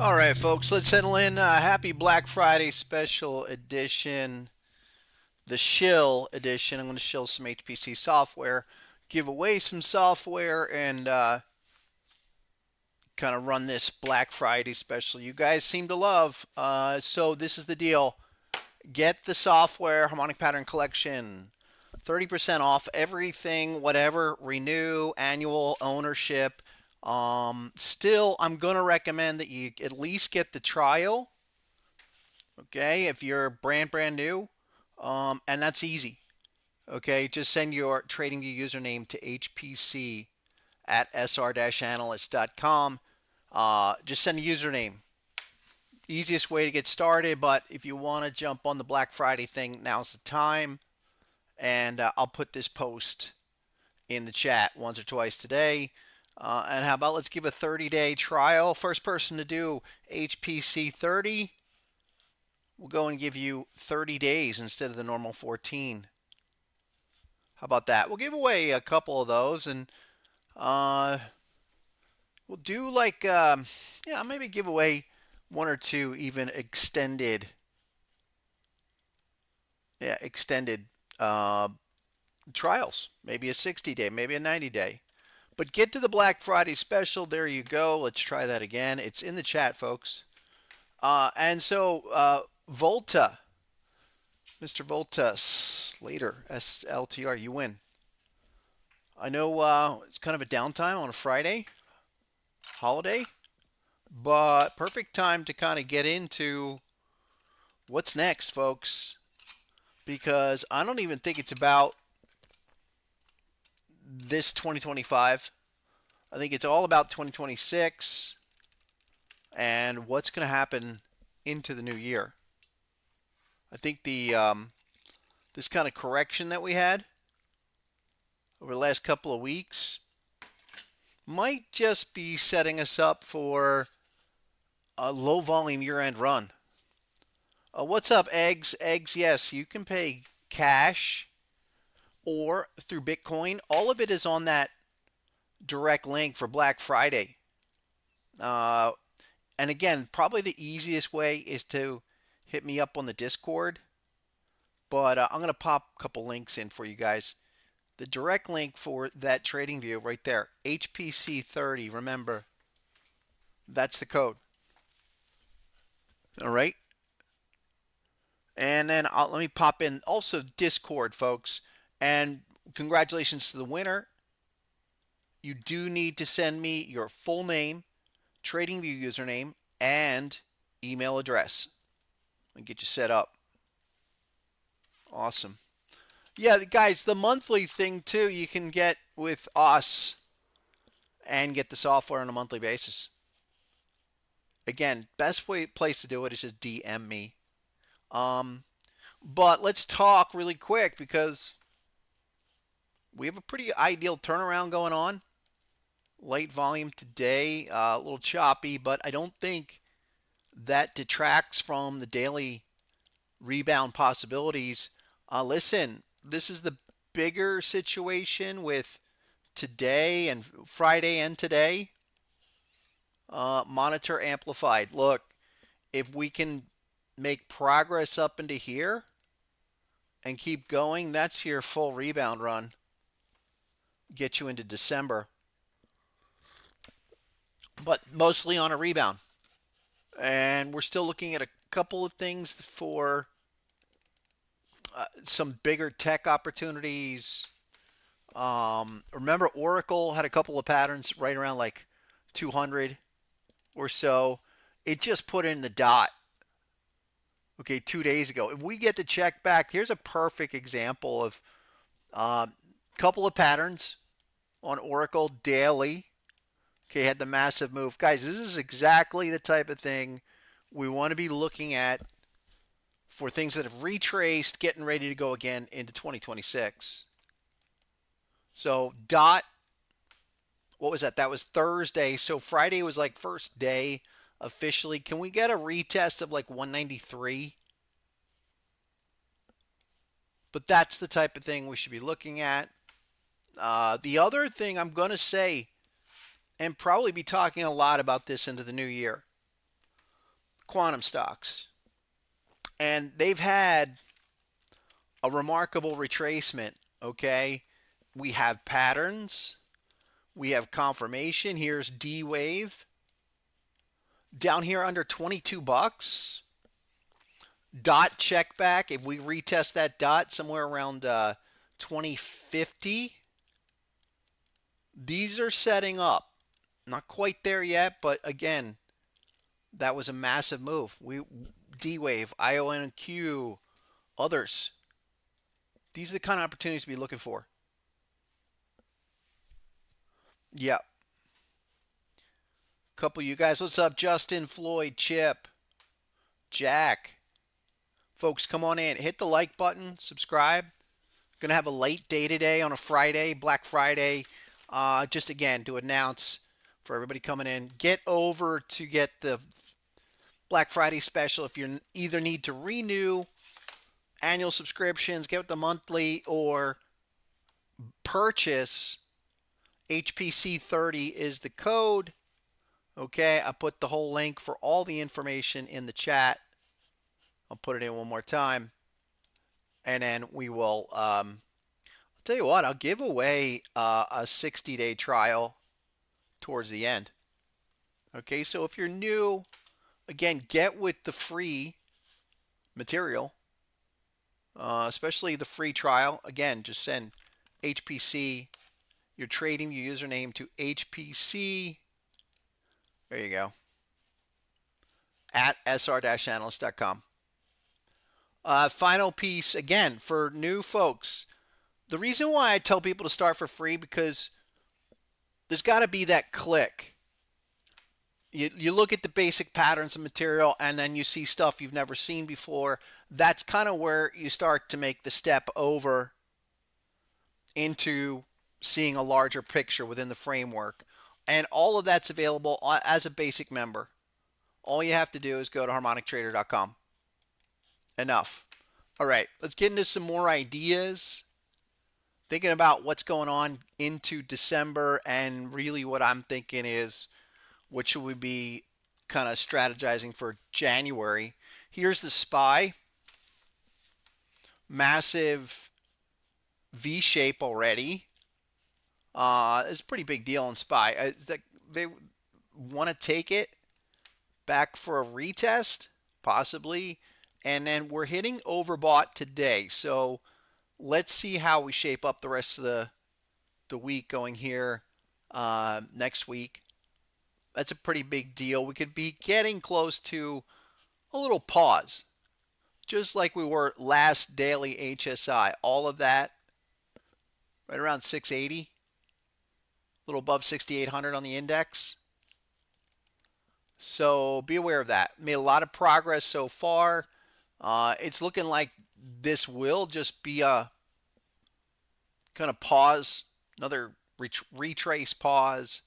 All right, folks, let's settle in. Happy Black Friday special edition, the shill edition. I'm going to shill some HPC software, give away some software, and kind of run this Black Friday special you guys seem to love. So this is the deal. Get the software, Harmonic Pattern Collection, 30% off everything, whatever, renew, annual, ownership. Still, I'm going to recommend that you at least get the trial, okay, if you're brand new, and that's easy. Okay, just send your TradingView username to hpc at sr-analyst.com. Just send a username. Easiest way to get started, but if you want to jump on the Black Friday thing, now's the time. And I'll put this post in the chat once or twice today. And how about let's give a 30-day trial. First person to do HPC 30, we'll go and give you 30 days instead of the normal 14. How about that? We'll give away a couple of those, and we'll do like, yeah, maybe give away one or two even extended, trials. Maybe a 60-day, maybe a 90-day. But get to the Black Friday special. There you go. Let's try that again. It's in the chat, folks. And so Volta, Mr. Volta Slater, SLTR, you win. I know it's kind of a downtime on a Friday, holiday, but perfect time to kind of get into what's next, folks, because I don't even think it's about this 2025. I think it's all about 2026 and what's going to happen into the new year. I think the this kind of correction that we had over the last couple of weeks might just be setting us up for a low volume year-end run. What's up, Eggs? Eggs, yes, you can pay cash or through Bitcoin. All of it is on that direct link for Black Friday. Uh, and again, probably the easiest way is to hit me up on the Discord. But I'm going to pop a couple links in for you guys. The direct link for that trading view right there, HPC30. Remember, that's the code. All right. And then let me pop in also Discord, folks. And congratulations to the winner. You do need to send me your full name, TradingView username, and email address. And get you set up. Awesome. Yeah, guys, the monthly thing too, you can get with us and get the software on a monthly basis. Again, best place to do it is just DM me. But let's talk really quick because we have a pretty ideal turnaround going on. Light volume today, a little choppy, but I don't think that detracts from the daily rebound possibilities. Listen, this is the bigger situation with today and Friday and today. Monitor amplified. Look, if we can make progress up into here and keep going, that's your full rebound run. Get you into December. But mostly on a rebound. And we're still looking at a couple of things for some bigger tech opportunities. Remember, Oracle had a couple of patterns right around like 200 or so. It just put in the dot. Okay, 2 days ago. If we get to check back, here's a perfect example of a couple of patterns on Oracle daily. Okay, had the massive move. Guys, this is exactly the type of thing we want to be looking at for things that have retraced, getting ready to go again into 2026. So dot, what was that? That was Thursday. So Friday was like first day officially. Can we get a retest of like 193? But that's the type of thing we should be looking at. The other thing I'm going to say, and probably be talking a lot about this into the new year, quantum stocks. And they've had a remarkable retracement, okay? We have patterns. We have confirmation. Here's D wave. Down here under 22 bucks. Dot check back. If we retest that dot somewhere around 2050, these are setting up. Not quite there yet, but again, that was a massive move. D-Wave, IONQ, others. These are the kind of opportunities to be looking for. Yeah. Couple of you guys. What's up, Justin, Floyd, Chip, Jack? Folks, come on in. Hit the like button. Subscribe. Going to have a late day today on a Friday, Black Friday. Just again to announce for everybody coming in, get over to get the Black Friday special. If you either need to renew annual subscriptions, get the monthly, or purchase, HPC30 is the code. Okay, I put the whole link for all the information in the chat. I'll put it in one more time. And then we will, I'll tell you what, I'll give away a 60-day trial towards the end. Okay, so if you're new, again, get with the free material, especially the free trial. Again, just send HPC, your trading your username to HPC. There you go. At sr-analyst.com. Final piece, again, for new folks. The reason why I tell people to start for free, because there's got to be that click. You look at the basic patterns of material and then you see stuff you've never seen before. That's kind of where you start to make the step over into seeing a larger picture within the framework. And all of that's available as a basic member. All you have to do is go to harmonictrader.com. Enough. All right, let's get into some more ideas. Thinking about what's going on into December, and really what I'm thinking is what should we be kind of strategizing for January. Here's the SPY. Massive V shape already. It's a pretty big deal in SPY. They want to take it back for a retest, possibly. And then we're hitting overbought today. So let's see how we shape up the rest of the week going here next week. That's a pretty big deal. We could be getting close to a little pause, just like we were last daily HSI. All of that right around 680, a little above 6,800 on the index. So be aware of that. Made a lot of progress so far. It's looking like this will just be a kind of pause, another retrace pause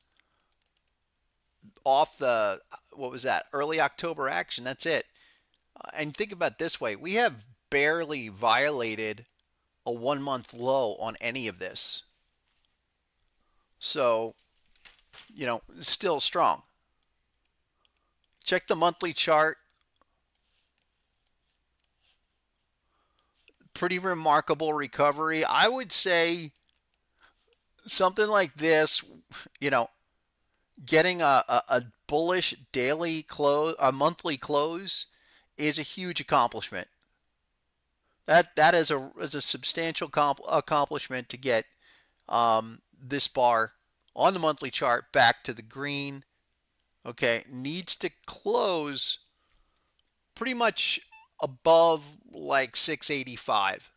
off the, what was that, early October action. That's it. And think about it this way. We have barely violated a 1 month low on any of this. So, still strong. Check the monthly chart. Pretty remarkable recovery. I would say something like this, getting a bullish daily close, a monthly close, is a huge accomplishment. That is a substantial accomplishment to get this bar on the monthly chart back to the green. Okay, needs to close pretty much above like 685.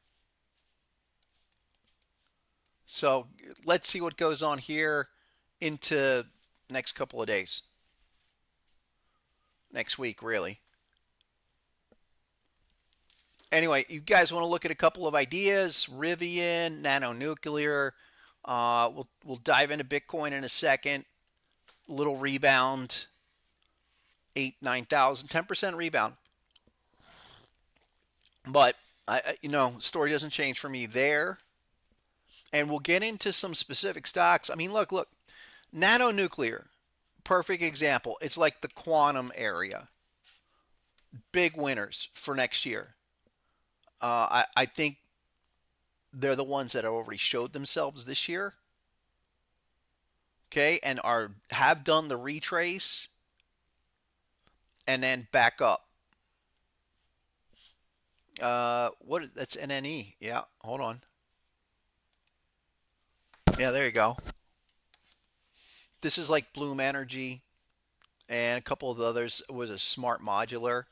So let's see what goes on here into next couple of days. Next week, really. Anyway, you guys want to look at a couple of ideas? Rivian, nanonuclear. We'll dive into Bitcoin in a second. Little rebound, 9,000, 10% rebound. But story doesn't change for me there. And we'll get into some specific stocks. I mean, look, nanonuclear, perfect example. It's like the quantum area. Big winners for next year. I think they're the ones that have already showed themselves this year. Okay, and have done the retrace and then back up. That's NNE. Yeah, hold on. Yeah, there you go. This is like Bloom Energy and a couple of the others. It was a smart modular.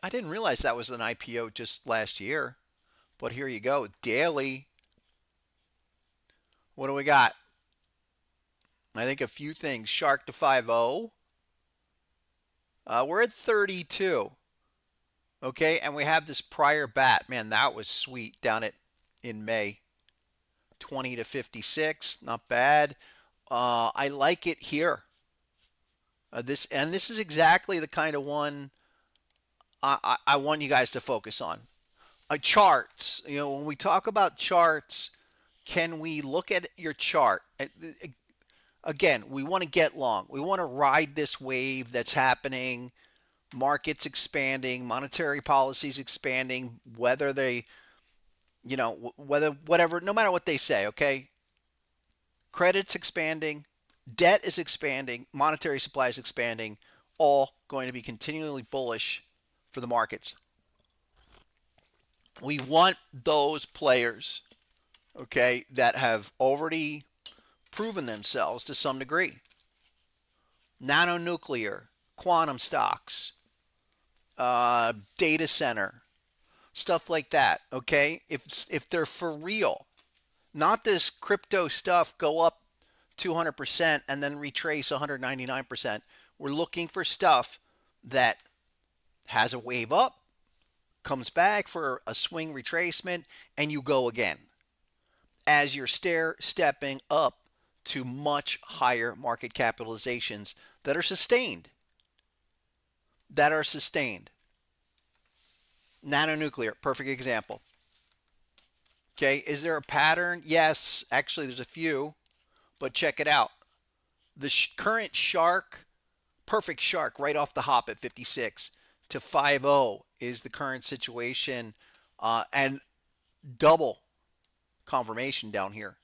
I didn't realize that was an IPO just last year. But here you go. Daily. What do we got? I think a few things. Shark to 5.0. We're at 32. Okay, and we have this prior bat. Man, that was sweet down in May. 20 to 56. Not bad. I like it here. This is exactly the kind of one I want you guys to focus on. Charts. When we talk about charts, can we look at your chart? Again, we want to get long. We want to ride this wave that's happening. Markets expanding, monetary policies expanding, whether they, whatever, no matter what they say, okay? Credit's expanding, debt is expanding, monetary supply is expanding, all going to be continually bullish for the markets. We want those players, okay, that have already proven themselves to some degree. Nanonuclear, quantum stocks, data center, stuff like that, okay? If they're for real, not this crypto stuff go up 200% and then retrace 199%. We're looking for stuff that has a wave up, comes back for a swing retracement, and you go again as you're stepping up to much higher market capitalizations that are sustained. That are sustained. Nanonuclear, perfect example. Okay, is there a pattern? Yes, actually, there's a few, but check it out. The current shark, perfect shark, right off the hop at 56 to 50 is the current situation, and double confirmation down here.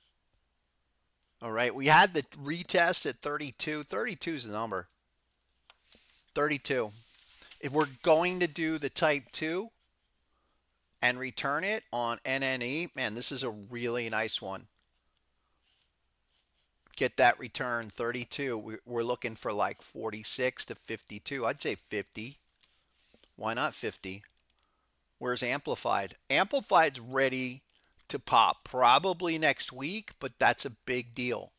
All right, we had the retest at 32. 32 is the number. 32. If we're going to do the type 2 and return it on NNE, man, this is a really nice one. Get that return 32. We're looking for like 46 to 52. I'd say 50. Why not 50? Where's Amplified? Amplified's ready to pop probably next week, but that's a big deal.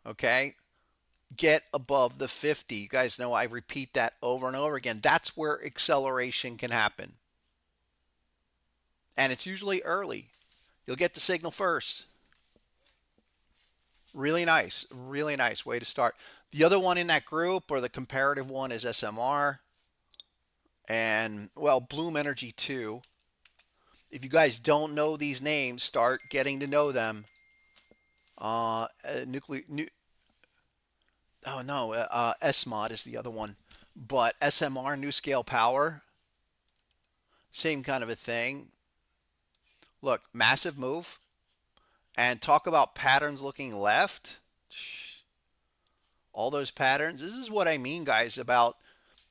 Okay? Get above the 50. You guys know I repeat that over and over again. That's where acceleration can happen. And it's usually early. You'll get the signal first. Really nice way to start. The other one in that group, or the comparative one, is SMR. And, well, Bloom Energy 2. If you guys don't know these names, start getting to know them. SMOD is the other one. But SMR, New Scale Power, same kind of a thing. Look, massive move. And talk about patterns looking left. All those patterns. This is what I mean, guys, about,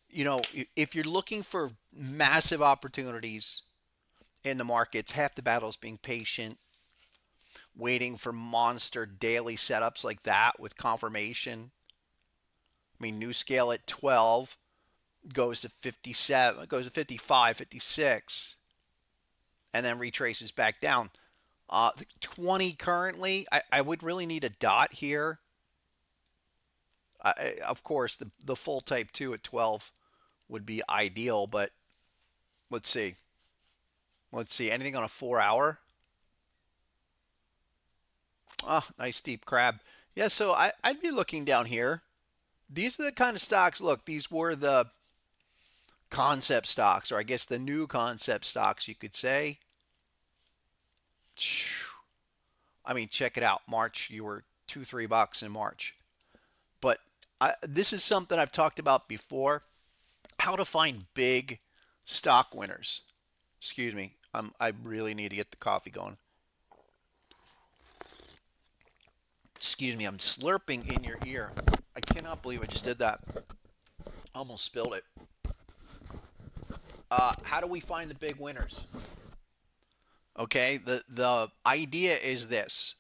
if you're looking for massive opportunities in the markets, half the battle is being patient, waiting for monster daily setups like that with confirmation. I mean, new scale at 12 goes to 57, goes to 55, 56, and then retraces back down. 20 currently, I would really need a dot here. Of course, the full type 2 at 12 would be ideal, but let's see. Let's see. Anything on a 4-hour? Oh, nice deep crab. Yeah, so I'd be looking down here. These are the kind of stocks. Look, these were the concept stocks, or I guess the new concept stocks, you could say. I mean, check it out. March, you were $2-3 in March. But this is something I've talked about before. How to find big stock winners. Excuse me. I really need to get the coffee going. Excuse me. I'm slurping in your ear. I cannot believe I just did that. Almost spilled it. How do we find the big winners? Okay, the idea is this.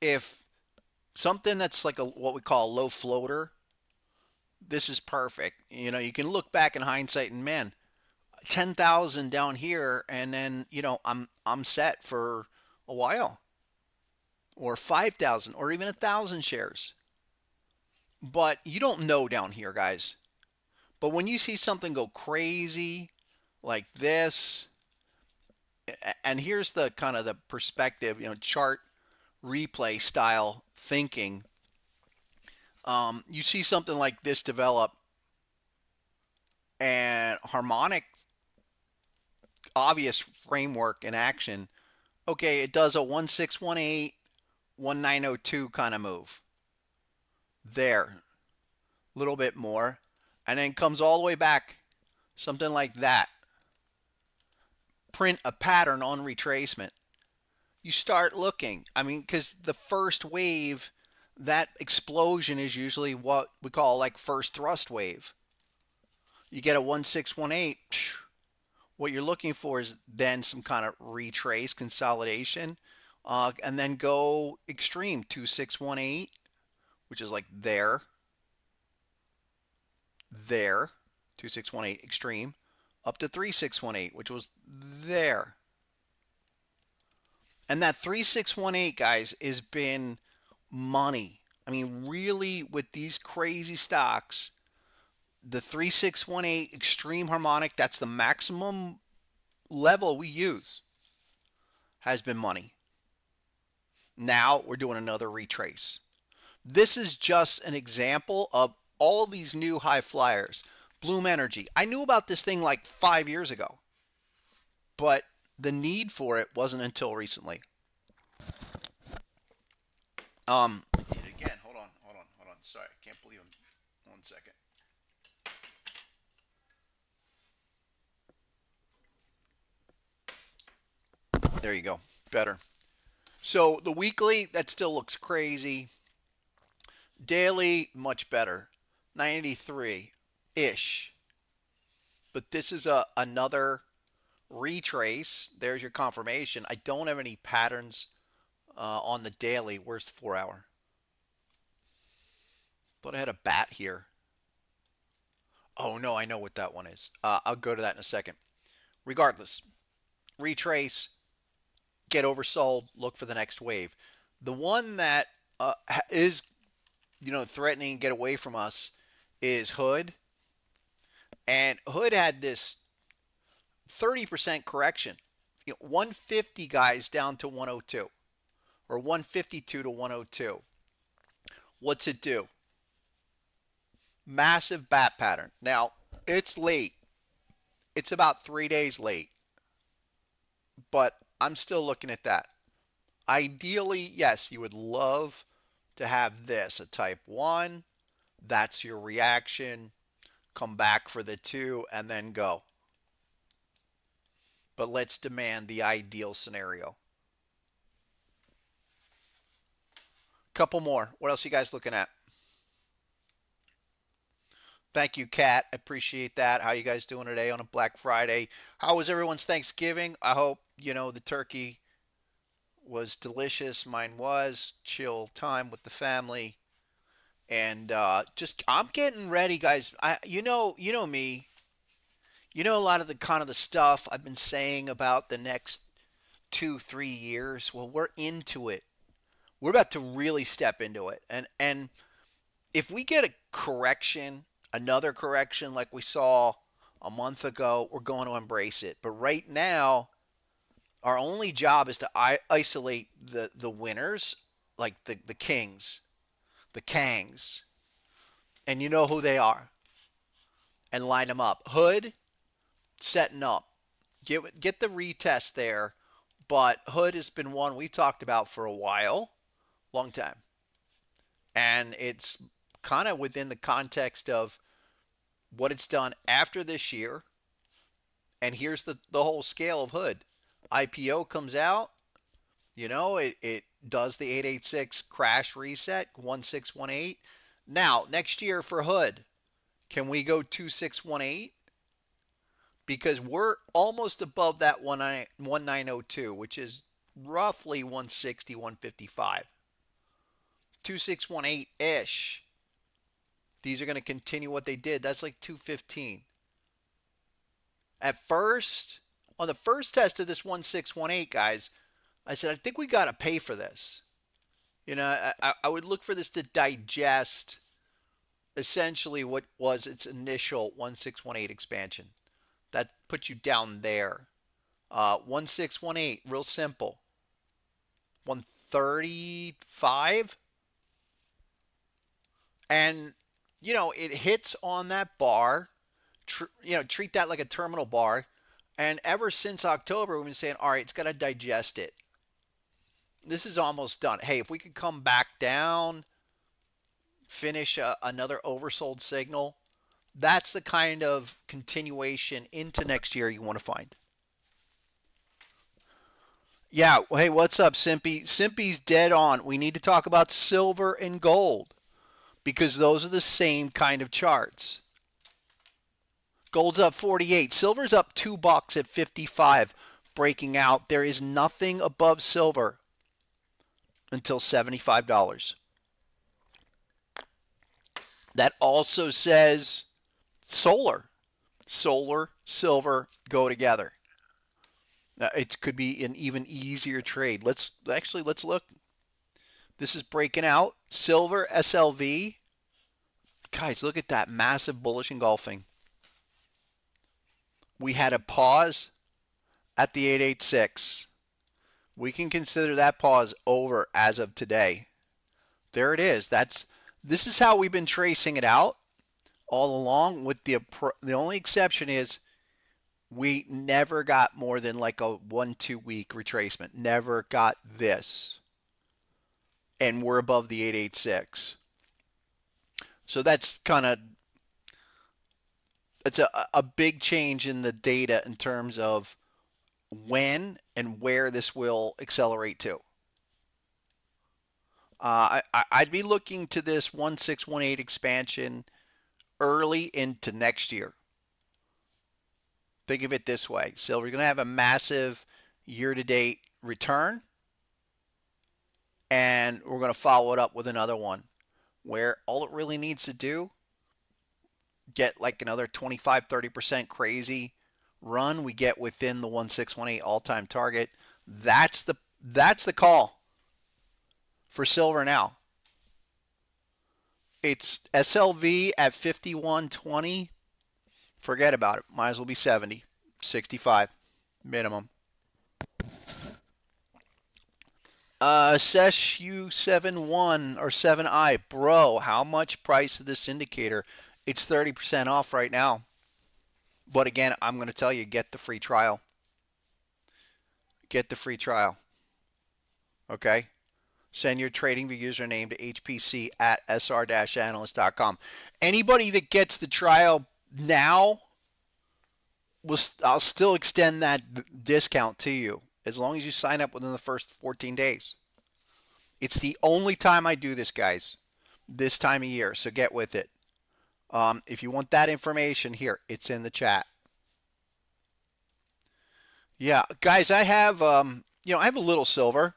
If something that's like what we call a low floater, this is perfect. You can look back in hindsight and, man, 10,000 down here, and then, I'm set for a while. Or 5,000 or even 1,000 shares. But you don't know down here, guys. But when you see something go crazy like this, and here's the kind of the perspective, chart replay style thinking. You see something like this develop, and Harmonic, obvious framework in action. Okay, it does a 1618, 1902 kind of move. There, a little bit more, and then comes all the way back, something like that. Print a pattern on retracement. You start looking. I mean, because the first wave, that explosion is usually what we call like first thrust wave. You get a 1618. What you're looking for is then some kind of retrace consolidation, and then go extreme 2618, which is like there, 2618 extreme, up to 3618, which was there. And that 3618, guys, has been money. I mean, really, with these crazy stocks, the 3618 Extreme Harmonic, that's the maximum level we use, has been money. Now we're doing another retrace. This is just an example of all these new high flyers. Bloom Energy. I knew about this thing like 5 years ago, but the need for it wasn't until recently. Again, hold on. Sorry, I can't believe I'm 1 second. There you go. Better. So the weekly, that still looks crazy. Daily, much better. 93 ish. But this is another retrace. There's your confirmation. I don't have any patterns on the daily. Where's the 4 hour? But I had a bat here. Oh no, I know what that one is. I'll go to that in a second. Regardless, retrace, get oversold, look for the next wave. The one that is, threatening to get away from us is Hood. And Hood had this 30% correction. 150 guys down to 102 or 152 to 102. What's it do? Massive bat pattern. Now, it's late. It's about 3 days late. But I'm still looking at that. Ideally, yes, you would love to have this, a type 1. That's your reaction. Come back for the 2 and then go. But let's demand the ideal scenario. Couple more. What else are you guys looking at? Thank you, Kat. I appreciate that. How you guys doing today on a Black Friday? How was everyone's Thanksgiving? I hope, the turkey was delicious. Mine was. Chill time with the family. And just I'm getting ready, guys. You know me. You know a lot of the kind of the stuff I've been saying about the next 2, 3 years. Well, we're into it. We're about to really step into it. And if we get a correction, another correction like we saw a month ago, we're going to embrace it. But right now, our only job is to isolate the winners, like the kings, the kangs, and you know who they are, and line them up. Hood, setting up. Get the retest there, but Hood has been one we've talked about for a while, long time. And it's kind of within the context of what it's done after this year. And here's the whole scale of Hood. IPO comes out, it does the 886 crash reset, 1618. Now, next year for Hood, can we go 2618? Because we're almost above that 1902, which is roughly 160, 155. 2618-ish. These are going to continue what they did. That's like 215. At first, on the first test of this 1618, guys, I said, I think we got to pay for this. I would look for this to digest essentially what was its initial 1618 expansion. That puts you down there. 1618, real simple. 135. And, it hits on that bar. Treat that like a terminal bar. And ever since October, we've been saying, all right, it's got to digest it. This is almost done. Hey, if we could come back down, finish another oversold signal, that's the kind of continuation into next year you want to find. Yeah, hey, what's up, Simpy? Simpy's dead on. We need to talk about silver and gold because those are the same kind of charts. Gold's up 48. Silver's up $2 at 55, breaking out. There is nothing above silver until $75. That also says solar. Solar, silver go together. It could be an even easier trade. Let's look. This is breaking out. Silver, SLV. Guys, look at that massive bullish engulfing. We had a pause at the 886. We can consider that pause over as of today. There it is. This is how we've been tracing it out all along. With the only exception is we never got more than like a 1-2 week retracement. Never got this, and we're above the 886. So that's kind of it's a big change in the data in terms of when and where this will accelerate to. I'd be looking to this 1618 expansion early into next year. Think of it this way. Silver's going to have a massive year-to-date return, and we're going to follow it up with another one where all it really needs to do, get like another 25-30% crazy run, we get within the 1618 all-time target. That's the call for silver now. It's SLV at 51.20. Forget about it. Might as well be 70, 65 minimum. Sesh U71 or 7I. Bro, how much price of this indicator? It's 30% off right now. But again, I'm going to tell you, get the free trial. Get the free trial. Okay? Send your TradingView username to hpc at sr-analyst.com. Anybody that gets the trial now, I'll still extend that discount to you as long as you sign up within the first 14 days. It's the only time I do this, guys, this time of year, so get with it. If you want that information, here, it's in the chat. Yeah, guys, I have, I have a little silver,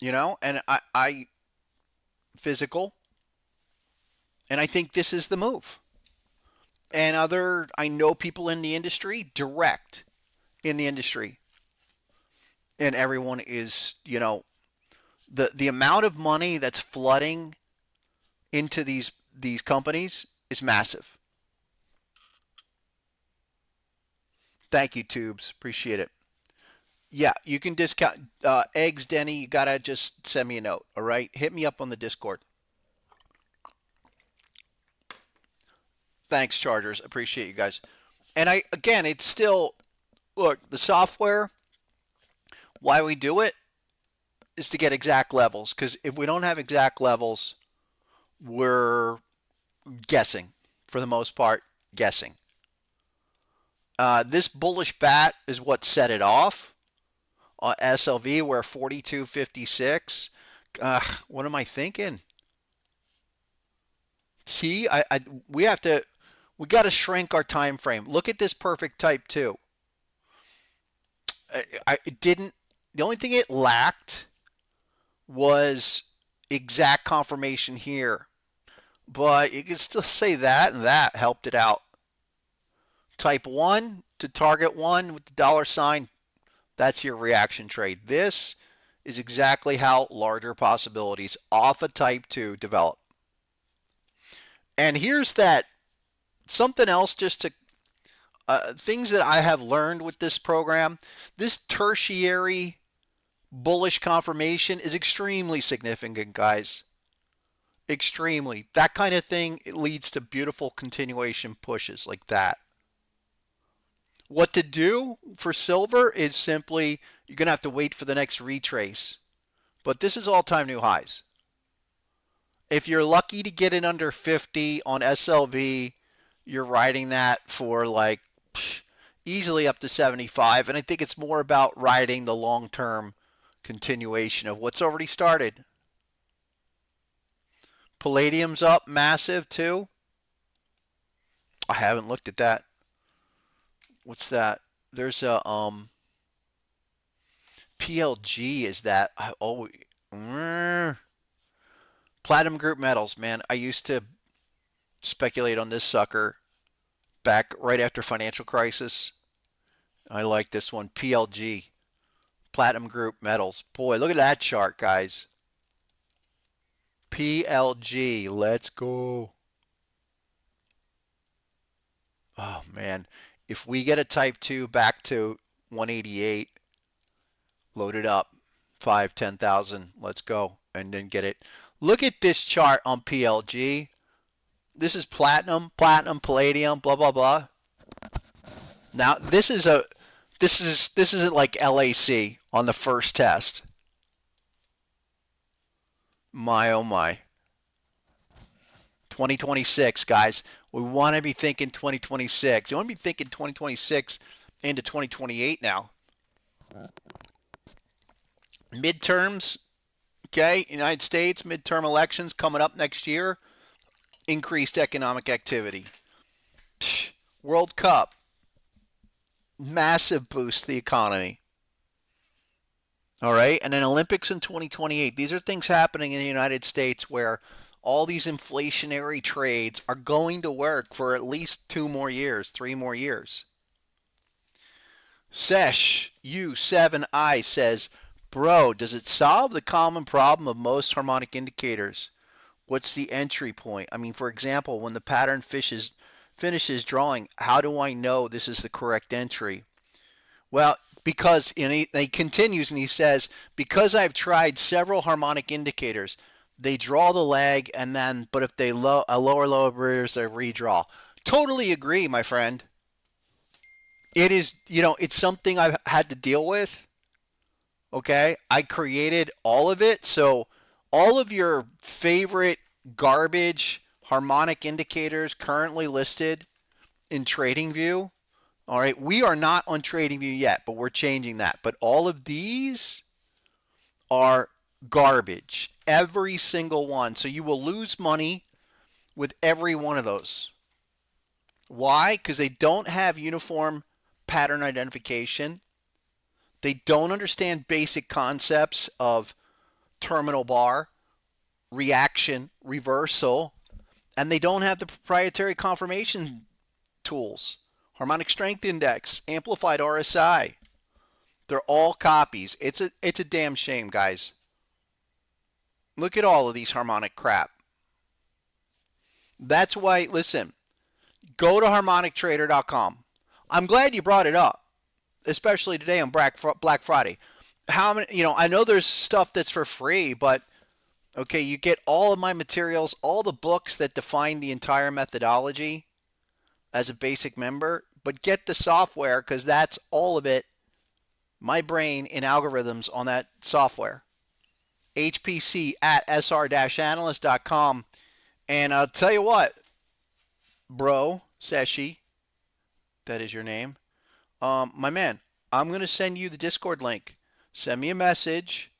and I physical, and I think this is the move. And I know people in the industry, direct in the industry, and everyone is, the amount of money that's flooding into these companies is massive. Thank you, Tubes. Appreciate it. Yeah, you can discount eggs, Denny. You gotta just send me a note. All right, hit me up on the Discord. Thanks, Chargers. Appreciate you guys. And it's still, look, the software. Why we do it is to get exact levels. Because if we don't have exact levels, we're guessing for the most part. Guessing. This bullish bat is what set it off. SLV, we're 42.56. What am I thinking? See, we got to shrink our time frame. Look at this perfect type 2. The only thing it lacked was exact confirmation here. But you can still say that, and that helped it out. Type 1 to target 1 with the dollar sign, that's your reaction trade. This is exactly how larger possibilities off a type 2 develop. And here's that something else just to things that I have learned with this program. This tertiary bullish confirmation is extremely significant, guys. Extremely. That kind of thing, it leads to beautiful continuation pushes like that. What to do for silver is simply, you're going to have to wait for the next retrace. But this is all-time new highs. If you're lucky to get it under 50 on SLV, you're riding that for like easily up to 75. And I think it's more about riding the long-term continuation of what's already started. Palladium's up massive too. I haven't looked at that. What's that? There's a PLG. Is that Platinum Group Metals? Man, I used to speculate on this sucker back right after financial crisis. I like this one, PLG, Platinum Group Metals. Boy, look at that chart, guys. PLG. Let's go. Oh man, if we get a type 2 back to 188, load it up. 5, 10,000. Let's go. And then get it. Look at this chart on PLG. This is platinum, palladium, blah blah blah. Now this isn't like LAC on the first test. My oh my. 2026, guys. We want to be thinking 2026. You want to be thinking 2026 into 2028 now. Midterms, okay, United States, midterm elections coming up next year. Increased economic activity. World Cup, massive boost to the economy. All right, and then Olympics in 2028. These are things happening in the United States where all these inflationary trades are going to work for at least 2 more years, 3 more years. Sesh U7I says, bro, does it solve the common problem of most harmonic indicators? What's the entry point? I mean, for example, when the pattern finishes drawing, how do I know this is the correct entry? Well, because he continues and he says, because I've tried several harmonic indicators, they draw the lag and then, but if they a lower barriers, they redraw. Totally agree, my friend. It is, it's something I've had to deal with. Okay, I created all of it, so all of your favorite garbage harmonic indicators currently listed in TradingView. All right, we are not on TradingView yet, but we're changing that. But all of these are garbage, every single one. So you will lose money with every one of those. Why? Because they don't have uniform pattern identification. They don't understand basic concepts of terminal bar, reaction, reversal, and they don't have the proprietary confirmation tools. Harmonic Strength Index, Amplified RSI. They're all copies. It's a damn shame, guys. Look at all of these harmonic crap. That's why, listen, go to harmonictrader.com. I'm glad you brought it up, especially today on Black Friday. How many, I know there's stuff that's for free, but okay, you get all of my materials, all the books that define the entire methodology as a basic member, but get the software because that's all of it. My brain in algorithms on that software. HPC at sr-analyst.com. And I'll tell you what, bro, Seshi, that is your name. My man, I'm going to send you the Discord link. Send me a message.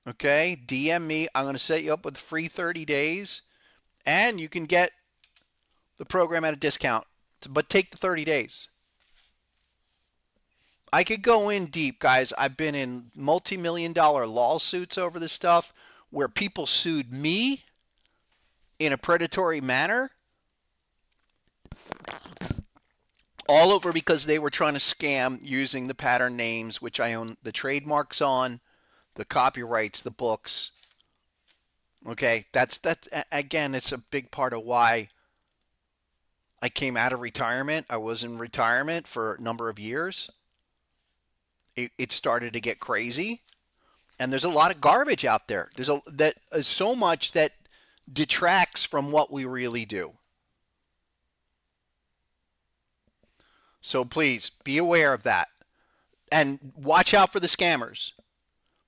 Okay, DM me. I'm going to set you up with free 30 days. And you can get the program at a discount. But take the 30 days. I could go in deep, guys. I've been in multi-million-dollar lawsuits over this stuff where people sued me in a predatory manner. All over because they were trying to scam using the pattern names, which I own the trademarks on, the copyrights, the books. Okay, that's again, it's a big part of why I came out of retirement. I was in retirement for a number of years. It started to get crazy, and there's a lot of garbage out there. There's so much that detracts from what we really do. So please be aware of that, and watch out for the scammers.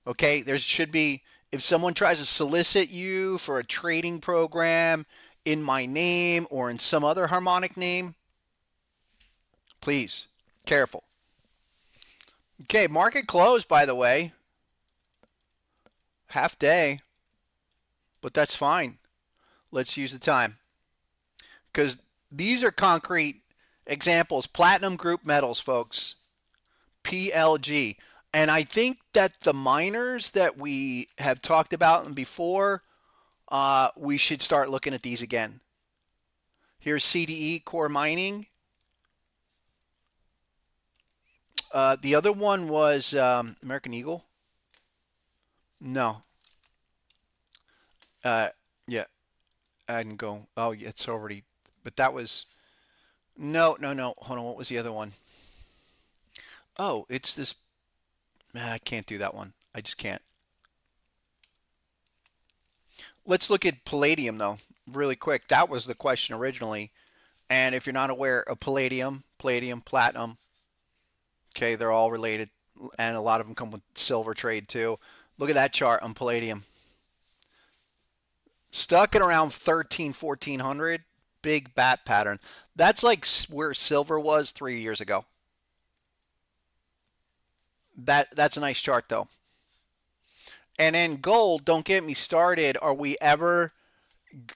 Okay, there should be, if someone tries to solicit you for a trading program in my name or in some other harmonic name, please, careful. Okay, market closed, by the way. Half day, but that's fine. Let's use the time. Because these are concrete examples. Platinum group metals, folks. PLG. And I think that the miners that we have talked about before, we should start looking at these again. Here's CDE, Core Mining. The other one was American Eagle. No. Yeah, I didn't go. Oh, yeah, it's already. But that was no, no, no. Hold on. What was the other one? Oh, it's this. I can't do that one. I just can't. Let's look at palladium though, really quick. That was the question originally. And if you're not aware of palladium, platinum, okay, they're all related, and a lot of them come with silver trade too. Look at that chart on palladium. Stuck at around 13, 1400. Big bat pattern. That's like where silver was 3 years ago. That's a nice chart though. And then gold, don't get me started. Are we ever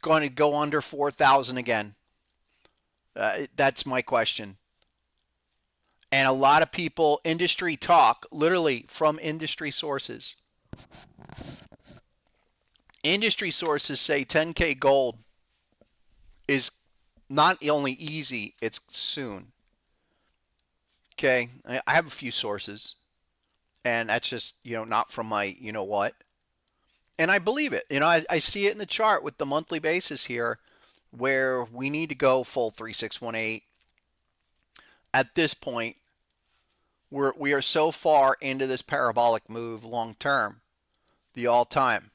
going to go under 4,000 again? That's my question. And a lot of people, industry talk, literally from industry sources. Industry sources say 10K gold is not only easy, it's soon. Okay, I have a few sources, and that's just, not from my, what. And I believe it. I see it in the chart with the monthly basis here where we need to go full 3618. At this point, we are so far into this parabolic move long term, the all time.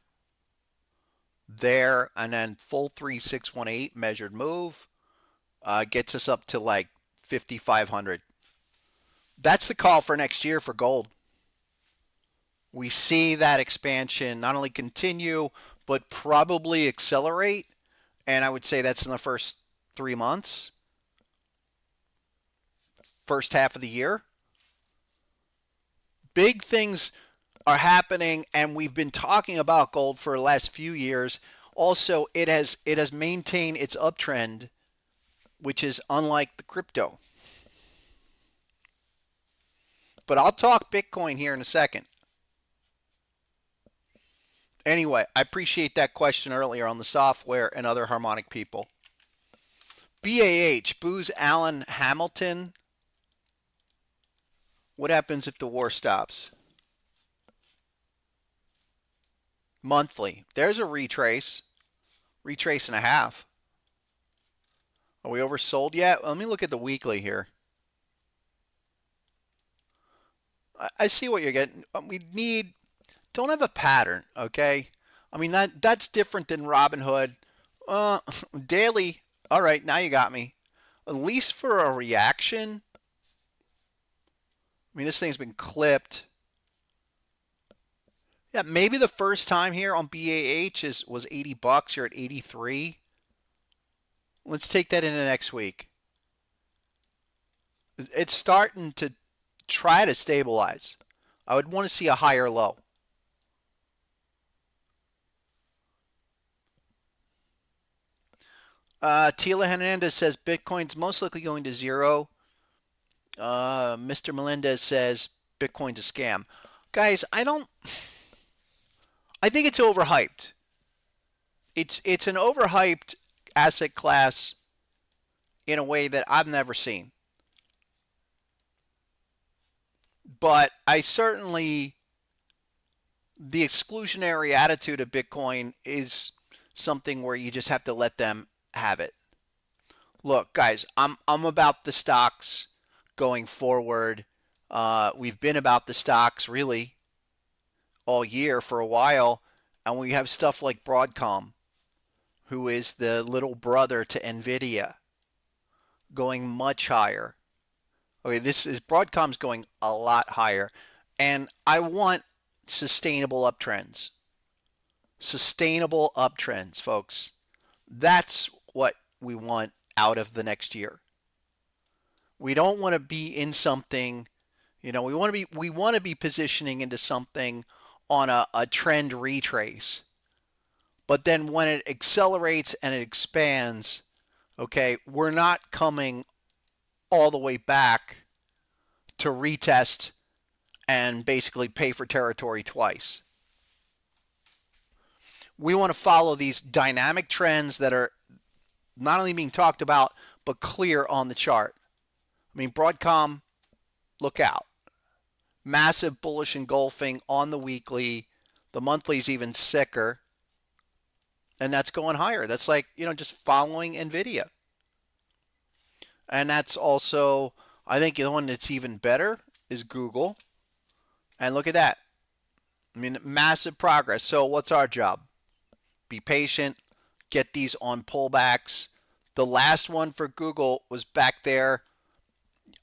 There, and then full 3618 measured move gets us up to like 5,500. That's the call for next year for gold. We see that expansion not only continue, but probably accelerate. And I would say that's in the first 3 months, first half of the year. Big things are happening, and we've been talking about gold for the last few years. Also, it has maintained its uptrend, which is unlike the crypto. But I'll talk Bitcoin here in a second. Anyway, I appreciate that question earlier on the software and other harmonic people. BAH, Booz Allen Hamilton. What happens if the war stops? Monthly. There's a retrace and a half. Are we oversold yet? Let me look at the weekly here. I see what you're getting. Don't have a pattern, okay? I mean, that's different than Robinhood. Daily, all right, now you got me. At least for a reaction. I mean, this thing's been clipped. Yeah, maybe the first time here on BAH was $80. You're at 83. Let's take that into next week. It's starting to try to stabilize. I would want to see a higher low. Tila Hernandez says Bitcoin's most likely going to zero. Mr. Melendez says Bitcoin's a scam. Guys, I think it's overhyped. It's an overhyped asset class in a way that I've never seen. But I certainly, the exclusionary attitude of Bitcoin is something where you just have to let them have it. Look, guys, I'm about the stocks going forward. We've been about the stocks really all year for a while, and we have stuff like Broadcom, who is the little brother to Nvidia, going much higher. Okay, this is Broadcom's going a lot higher, and I want sustainable uptrends. Sustainable uptrends, folks. That's what we want out of the next year. We don't want to be in something, we want to be positioning into something on a trend retrace. But then when it accelerates and it expands, okay, we're not coming all the way back to retest and basically pay for territory twice. We want to follow these dynamic trends that are not only being talked about, but clear on the chart. I mean, Broadcom, look out. Massive bullish engulfing on the weekly. The monthly is even sicker. and that's going higher. That's like, just following Nvidia. And that's also, I think the one that's even better is Google. And look at that. I mean, massive progress. So what's our job? Be patient, get these on pullbacks. The last one for Google was back there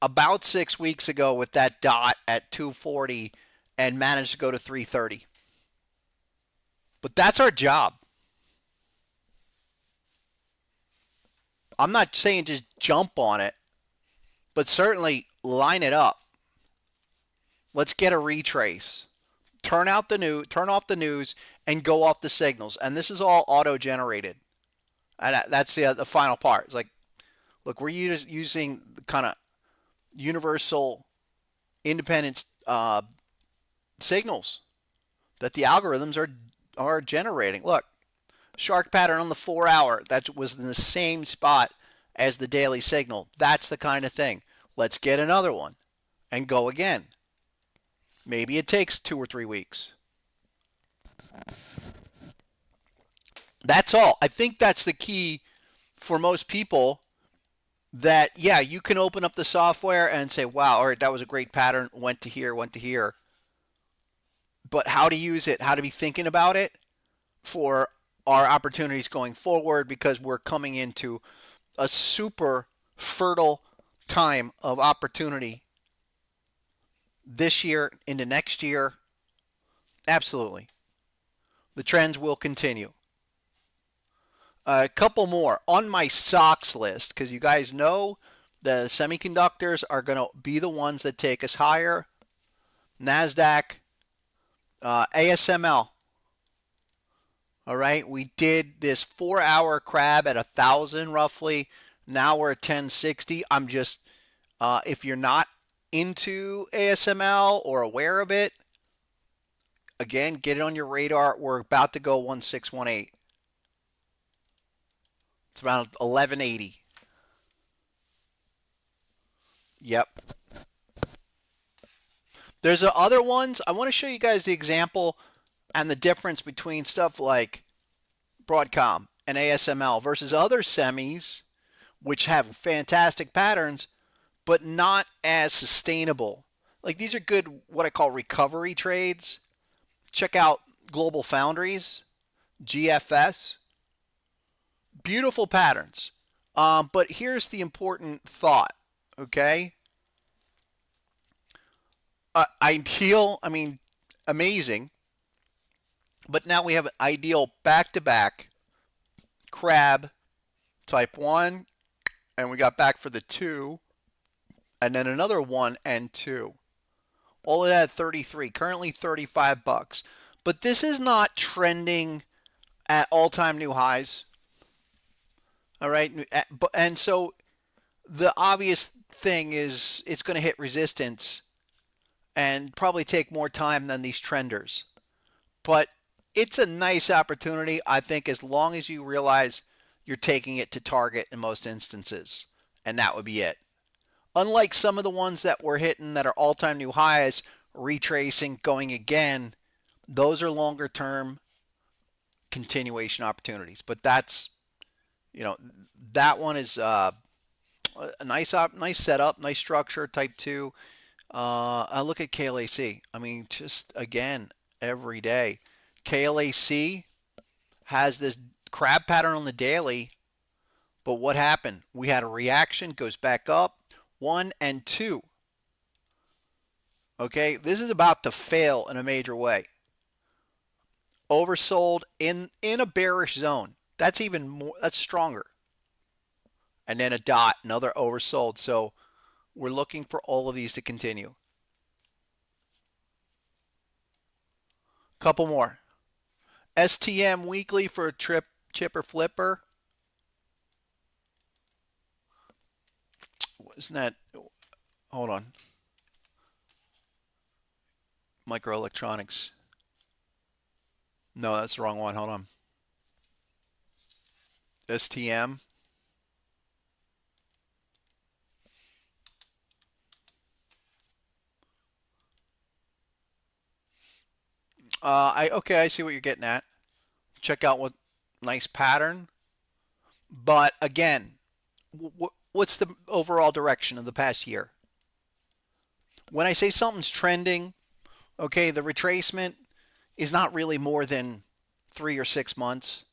about 6 weeks ago with that dot at 240 and managed to go to 330. But that's our job. I'm not saying just jump on it, but certainly line it up. Let's get a retrace. Turn off the news, and go off the signals. And this is all auto-generated. And that's the final part. It's like, look, we're using the kind of universal independent signals that the algorithms are generating. Look, shark pattern on the 4-hour, that was in the same spot as the daily signal. That's the kind of thing. Let's get another one and go again. Maybe it takes 2 or 3 weeks. That's all. I think that's the key for most people, that, yeah, you can open up the software and say, wow, all right, that was a great pattern, went to here, went to here. But how to use it, how to be thinking about it for our opportunities going forward, because we're coming into a super fertile time of opportunity this year into next year. Absolutely. The trends will continue. A couple more on my socks list, because you guys know the semiconductors are going to be the ones that take us higher. NASDAQ, ASML. All right, we did this 4-hour crab at 1,000 roughly. Now we're at 1060. I'm just, if you're not into ASML or aware of it, again, get it on your radar. We're about to go 1618. It's around 1180. Yep. There's other ones. I want to show you guys the example and the difference between stuff like Broadcom and ASML versus other semis, which have fantastic patterns, but not as sustainable. Like, these are good, what I call recovery trades. Check out Global Foundries, GFS. Beautiful patterns. But here's the important thought, okay? Ideal, I mean, amazing. But now we have an ideal back-to-back crab type 1, and we got back for the 2, and then another 1 and 2. All of that at 33, currently $35. But this is not trending at all-time new highs. All right, and so the obvious thing is it's going to hit resistance and probably take more time than these trenders. But it's a nice opportunity, I think, as long as you realize you're taking it to target in most instances, and that would be it. Unlike some of the ones that we're hitting that are all-time new highs, retracing, going again, those are longer term continuation opportunities. But that's, that one is a nice setup, nice structure, type 2. I look at KLAC. I mean, just again, every day. KLAC has this crab pattern on the daily, but what happened? We had a reaction, goes back up, 1 and 2. Okay, this is about to fail in a major way. Oversold in a bearish zone. That's even more, that's stronger. And then a dot, another oversold. So we're looking for all of these to continue. Couple more. STM weekly for a chipper flipper. Isn't that, hold on. Microelectronics. No, that's the wrong one. Hold on. STM. I see what you're getting at. Check out what Nice pattern. But again, what's the overall direction of the past year? When I say something's trending, okay, the retracement is not really more than 3 or 6 months.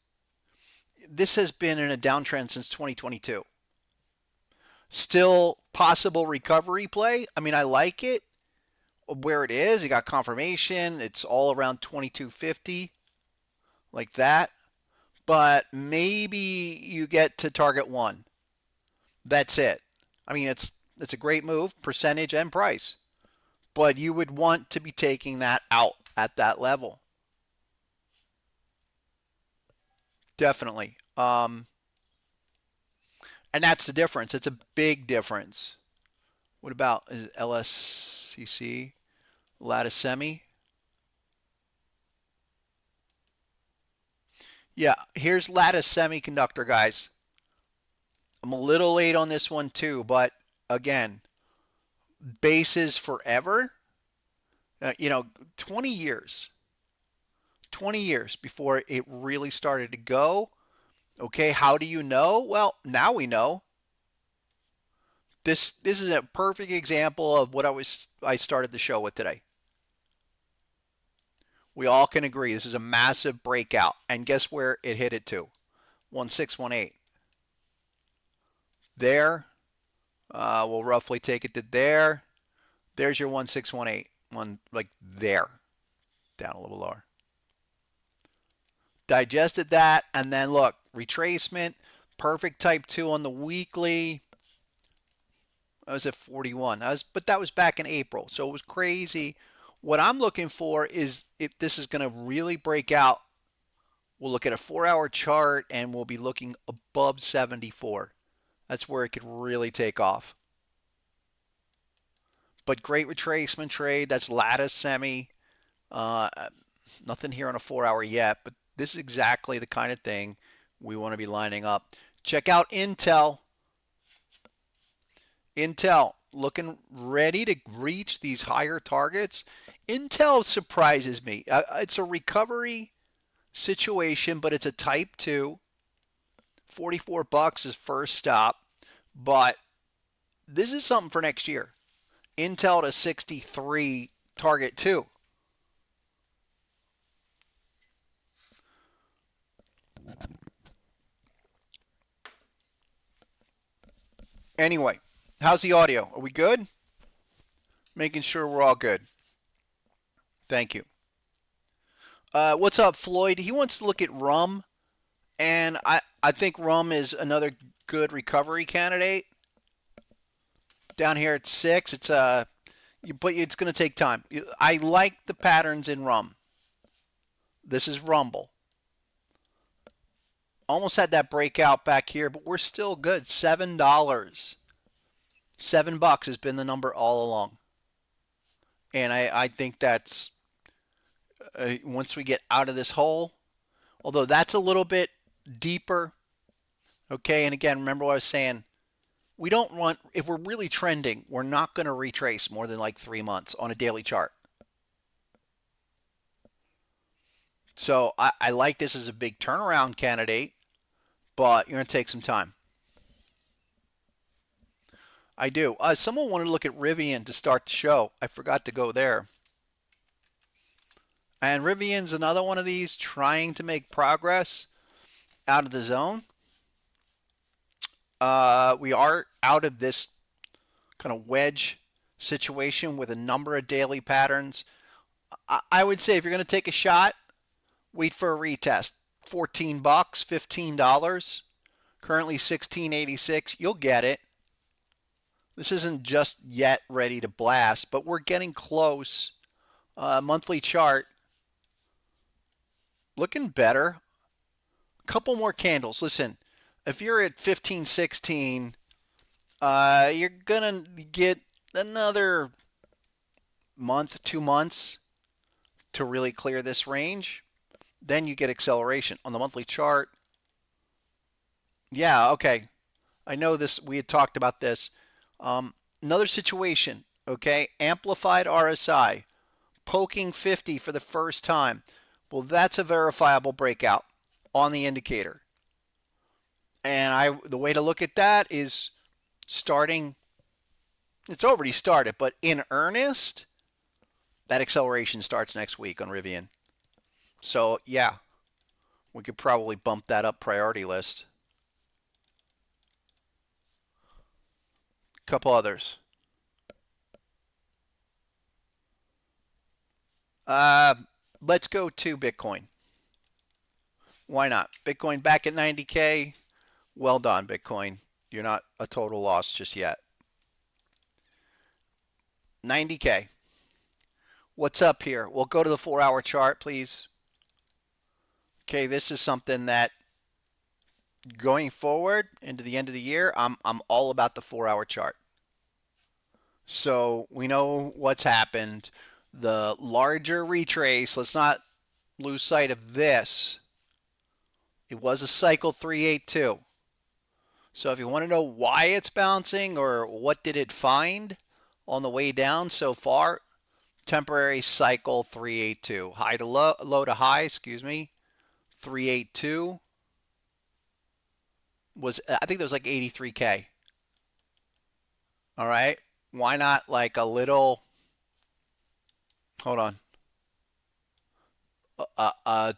This has been in a downtrend since 2022. Still possible recovery play. I mean, I like it where it is. You got confirmation. It's all around 2250, like that. But maybe you get to target one. That's it. I mean, it's a great move, percentage and price. But you would want to be taking that out at that level. Definitely. And that's the difference. It's a big difference. What about LSCC, lattice semi? Yeah, here's lattice semiconductor, guys. I'm a little late on this one too, but again, bases forever. 20 years, 20 years before it really started to go. Okay, how do you know? Well, now we know. This is a perfect example of what I started the show with today. We all can agree this is a massive breakout. And guess where it hit it to? 1618. There. We'll roughly take it to there. There's your 1618. One like there. Down a little lower. Digested that, and then look, retracement, perfect type 2 on the weekly. I was at 41. But that was back in April, so it was crazy. What I'm looking for is if this is going to really break out. We'll look at a 4-hour chart, and we'll be looking above 74. That's where it could really take off. But great retracement trade. That's lattice semi. Nothing here on a 4-hour yet, but this is exactly the kind of thing we want to be lining up. Check out Intel. Intel looking ready to reach these higher targets. Intel surprises me. It's a recovery situation, but it's a type 2. 44 bucks is first stop, but this is something for next year. Intel to 63, target 2. Anyway, how's the audio? Are we good? Making sure we're all good. Thank you. What's up, Floyd? He wants to look at rum, and I think rum is another good recovery candidate. Down here at 6, it's but it's going to take time. I like the patterns in rum. This is Rumble. Almost had that breakout back here, but we're still good. $7. $7 has been the number all along. And I think that's once we get out of this hole, although that's a little bit deeper. Okay, and again, remember what I was saying. We don't want, if we're really trending, we're not going to retrace more than like 3 months on a daily chart. So I like this as a big turnaround candidate, but you're going to take some time. I do. Someone wanted to look at Rivian to start the show. I forgot to go there. And Rivian's another one of these trying to make progress out of the zone. We are out of this kind of wedge situation with a number of daily patterns. I would say if you're going to take a shot, wait for a retest. $14, $15. Currently $16.86. You'll get it. This isn't just yet ready to blast, but we're getting close. Monthly chart looking better. A couple more candles. Listen, if you're at 15, 16, you're going to get another month, 2 months to really clear this range. Then you get acceleration on the monthly chart. Yeah, okay. I know this. We had talked about this. Another situation, okay? Amplified RSI, poking 50 for the first time. Well, that's a verifiable breakout on the indicator. And the way to look at that is starting, it's already started, but in earnest, that acceleration starts next week on Rivian. So yeah, we could probably bump that up priority list. Couple others. Uh, let's go to Bitcoin. Why not? Bitcoin back at 90K. Well done, Bitcoin. You're not a total loss just yet. 90K. What's up here? We'll go to the 4-hour chart, please. Okay, this is something that going forward into the end of the year, I'm all about the 4-hour chart. So we know what's happened. The larger retrace, let's not lose sight of this. It was a cycle 382. So if you want to know why it's bouncing or what did it find on the way down so far, temporary cycle 382. High to low, low to high, excuse me. 382 was, I think that was like 83K. All right. Why not like a little, hold on,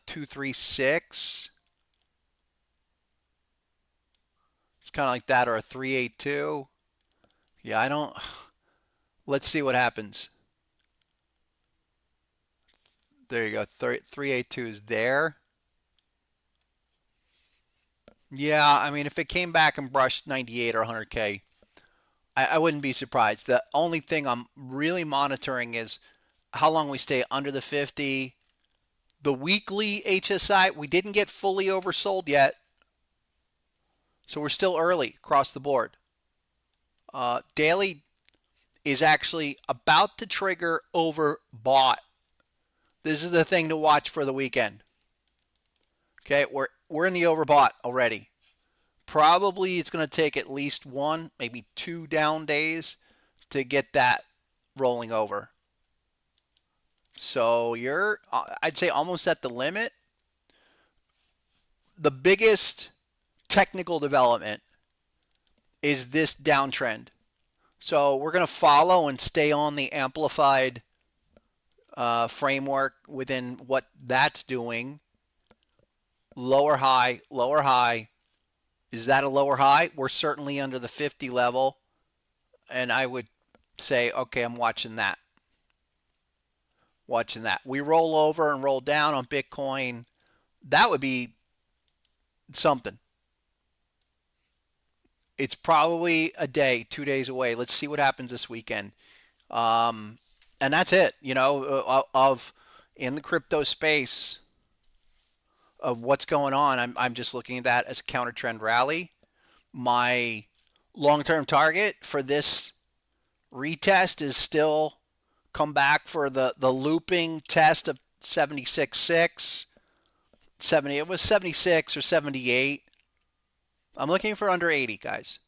236. It's kind of like that, or a 382. Yeah, I don't, let's see what happens. There you go. 382 is there. Yeah, I mean, if it came back and brushed 98 or 100K, I wouldn't be surprised. The only thing I'm really monitoring is how long we stay under the 50. The weekly HSI, we didn't get fully oversold yet. So we're still early across the board. Daily is actually about to trigger overbought. This is the thing to watch for the weekend. Okay, we're in the overbought already. Probably it's going to take at least one, maybe 2 down days to get that rolling over. So you're, I'd say, almost at the limit. The biggest technical development is this downtrend. So we're going to follow and stay on the amplified framework within what that's doing. Lower high, lower high. Is that a lower high? We're certainly under the 50 level. And I would say, okay, I'm watching that. Watching that. We roll over and roll down on Bitcoin. That would be something. It's probably a day, 2 days away. Let's see what happens this weekend. And that's it, you know, of in the crypto space of what's going on. I'm just looking at that as a counter trend rally. My long-term target for this retest is still come back for the looping test of 76.6. 70, it was 76 or 78. I'm looking for under 80, guys.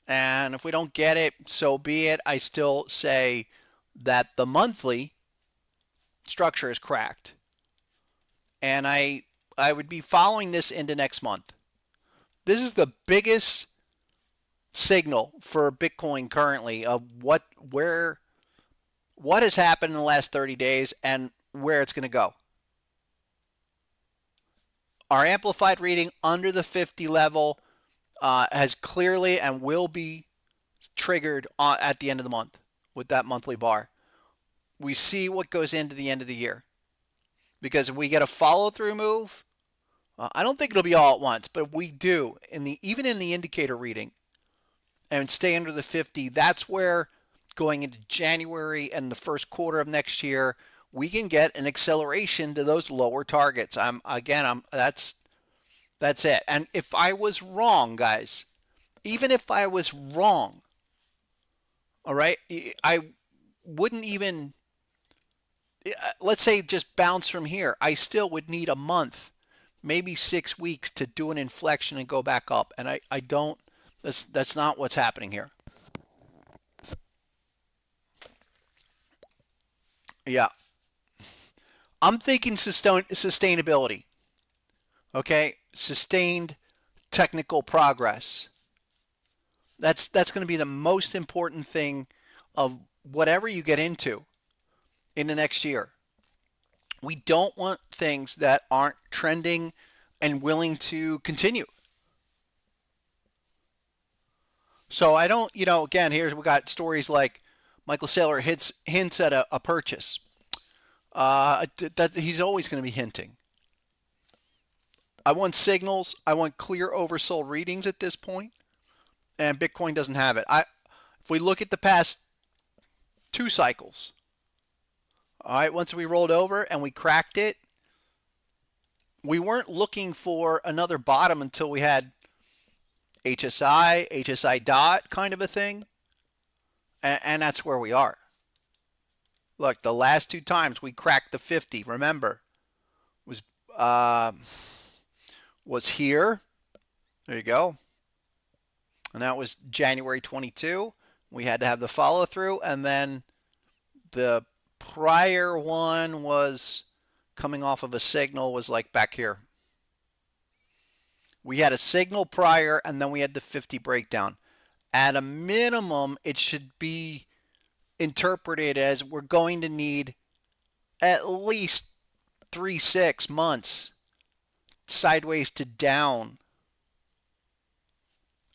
And if we don't get it, so be it. I still say that the monthly structure is cracked. And I would be following this into next month. This is the biggest signal for Bitcoin currently of what has happened in the last 30 days and where it's going to go. Our amplified reading under the 50 level has clearly and will be triggered at the end of the month with that monthly bar. We see what goes into the end of the year. Because if we get a follow-through move, I don't think it'll be all at once, but if we do, even in the indicator reading, and stay under the 50, that's where going into January and the first quarter of next year, we can get an acceleration to those lower targets. That's it. And if I was wrong, guys, even if I was wrong, all right, I wouldn't even, let's say just bounce from here. I still would need a month, maybe 6 weeks to do an inflection and go back up. And I don't, that's not what's happening here. Yeah. I'm thinking sustainability. Okay, sustained technical progress. That's going to be the most important thing of whatever you get into in the next year. We don't want things that aren't trending and willing to continue. So I don't, again, here we got stories like Michael Saylor hints at a purchase. That he's always going to be hinting. I want signals. I want clear oversold readings at this point, and Bitcoin doesn't have it. If we look at the past two cycles, all right, once we rolled over and we cracked it, we weren't looking for another bottom until we had HSI dot kind of a thing, and that's where we are. Look, the last two times we cracked the 50, remember, was uh, was here. There you go. And that was January 22. We had to have the follow through, and then the prior one was coming off of a signal, was like back here. We had a signal prior, and then we had the 50 breakdown. At a minimum, it should be interpreted as we're going to need at least 3-6 months sideways to down,